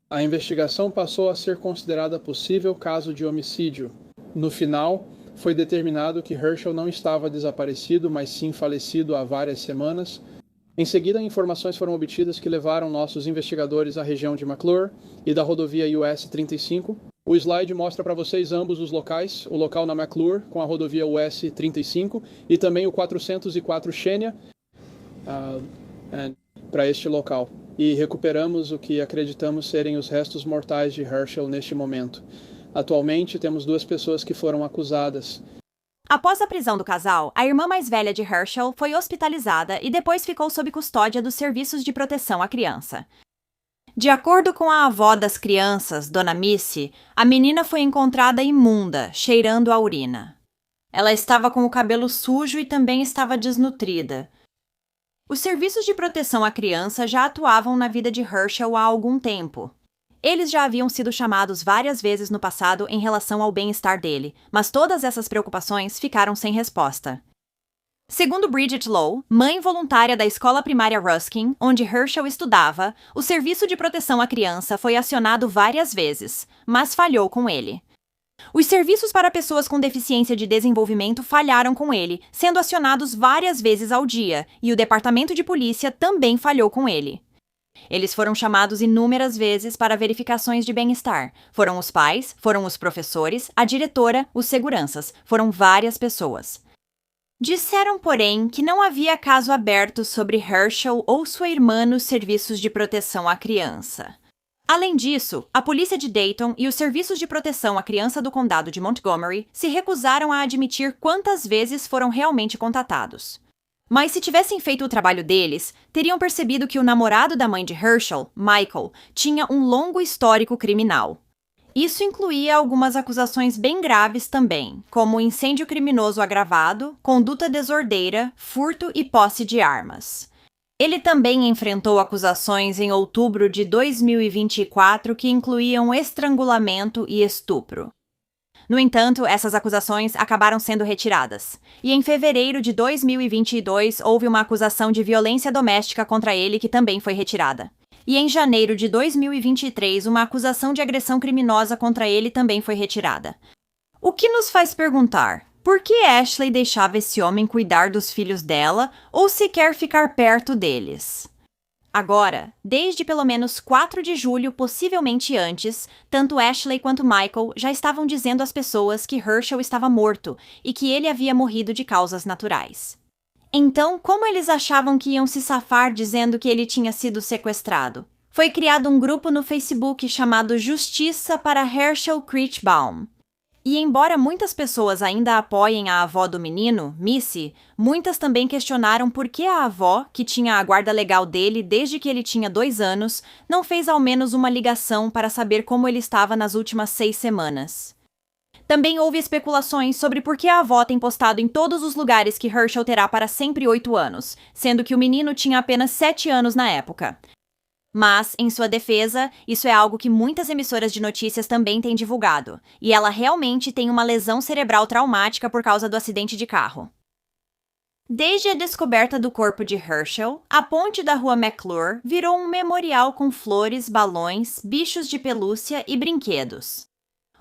A investigação passou a ser considerada possível caso de homicídio. No final, foi determinado que Herschel não estava desaparecido, mas sim falecido há várias semanas. Em seguida, informações foram obtidas que levaram nossos investigadores à região de McClure e da rodovia US 35. O slide mostra para vocês ambos os locais, o local na McClure com a rodovia US 35 e também o 404 Xenia para este local. E recuperamos o que acreditamos serem os restos mortais de Herschel neste momento. Atualmente, temos 2 pessoas que foram acusadas. Após a prisão do casal, a irmã mais velha de Herschel foi hospitalizada e depois ficou sob custódia dos serviços de proteção à criança. De acordo com a avó das crianças, Dona Missy, a menina foi encontrada imunda, cheirando a urina. Ela estava com o cabelo sujo e também estava desnutrida. Os serviços de proteção à criança já atuavam na vida de Herschel há algum tempo. Eles já haviam sido chamados várias vezes no passado em relação ao bem-estar dele, mas todas essas preocupações ficaram sem resposta. Segundo Bridget Lowe, mãe voluntária da escola primária Ruskin, onde Herschel estudava, o serviço de proteção à criança foi acionado várias vezes, mas falhou com ele. Os serviços para pessoas com deficiência de desenvolvimento falharam com ele, sendo acionados várias vezes ao dia, e o departamento de polícia também falhou com ele. Eles foram chamados inúmeras vezes para verificações de bem-estar. Foram os pais, foram os professores, a diretora, os seguranças, foram várias pessoas. Disseram, porém, que não havia caso aberto sobre Herschel ou sua irmã nos serviços de proteção à criança. Além disso, a polícia de Dayton e os serviços de proteção à criança do condado de Montgomery se recusaram a admitir quantas vezes foram realmente contatados. Mas se tivessem feito o trabalho deles, teriam percebido que o namorado da mãe de Herschel, Michael, tinha um longo histórico criminal. Isso incluía algumas acusações bem graves também, como incêndio criminoso agravado, conduta desordeira, furto e posse de armas. Ele também enfrentou acusações em outubro de 2024 que incluíam estrangulamento e estupro. No entanto, essas acusações acabaram sendo retiradas. E em fevereiro de 2022 houve uma acusação de violência doméstica contra ele que também foi retirada. E em janeiro de 2023, uma acusação de agressão criminosa contra ele também foi retirada. O que nos faz perguntar: por que Ashley deixava esse homem cuidar dos filhos dela ou sequer ficar perto deles? Agora, desde pelo menos 4 de julho, possivelmente antes, tanto Ashley quanto Michael já estavam dizendo às pessoas que Herschel estava morto e que ele havia morrido de causas naturais. Então, como eles achavam que iam se safar dizendo que ele tinha sido sequestrado? Foi criado um grupo no Facebook chamado Justiça para Herschel Critchbaum. E embora muitas pessoas ainda apoiem a avó do menino, Missy, muitas também questionaram por que a avó, que tinha a guarda legal dele desde que ele tinha 2 anos, não fez ao menos uma ligação para saber como ele estava nas últimas 6 semanas. Também houve especulações sobre por que a avó tem postado em todos os lugares que Herschel terá para sempre 8 anos, sendo que o menino tinha apenas 7 anos na época. Mas, em sua defesa, isso é algo que muitas emissoras de notícias também têm divulgado, e ela realmente tem uma lesão cerebral traumática por causa do acidente de carro. Desde a descoberta do corpo de Herschel, a ponte da rua McClure virou um memorial com flores, balões, bichos de pelúcia e brinquedos.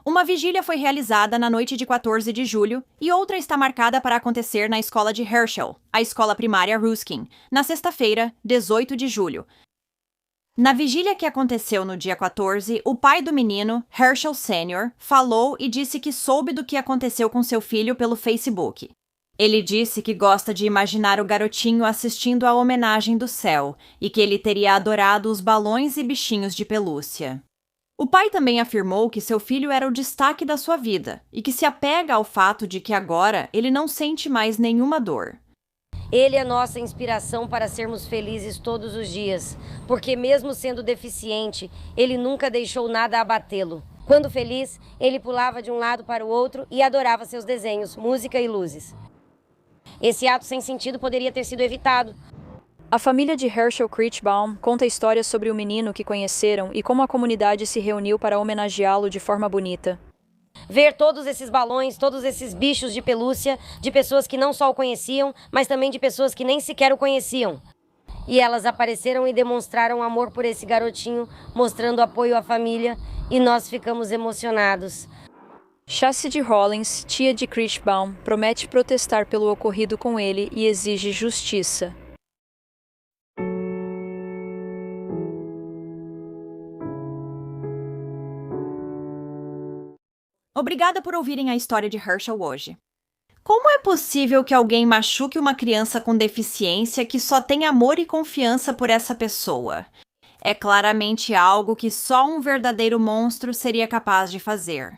Uma vigília foi realizada na noite de 14 de julho e outra está marcada para acontecer na escola de Herschel, a escola primária Ruskin, na sexta-feira, 18 de julho. Na vigília que aconteceu no dia 14, o pai do menino, Herschel Sr., falou e disse que soube do que aconteceu com seu filho pelo Facebook. Ele disse que gosta de imaginar o garotinho assistindo à homenagem do céu e que ele teria adorado os balões e bichinhos de pelúcia. O pai também afirmou que seu filho era o destaque da sua vida e que se apega ao fato de que agora ele não sente mais nenhuma dor. Ele é nossa inspiração para sermos felizes todos os dias, porque mesmo sendo deficiente, ele nunca deixou nada abatê-lo. Quando feliz, ele pulava de um lado para o outro e adorava seus desenhos, música e luzes. Esse ato sem sentido poderia ter sido evitado. A família de Herschel Critchbaum conta histórias sobre o menino que conheceram e como a comunidade se reuniu para homenageá-lo de forma bonita. Ver todos esses balões, todos esses bichos de pelúcia, de pessoas que não só o conheciam, mas também de pessoas que nem sequer o conheciam. E elas apareceram e demonstraram amor por esse garotinho, mostrando apoio à família, e nós ficamos emocionados. Chastity Rollins, tia de Critchbaum, promete protestar pelo ocorrido com ele e exige justiça. Obrigada por ouvirem a história de Herschel hoje. Como é possível que alguém machuque uma criança com deficiência que só tem amor e confiança por essa pessoa? É claramente algo que só um verdadeiro monstro seria capaz de fazer.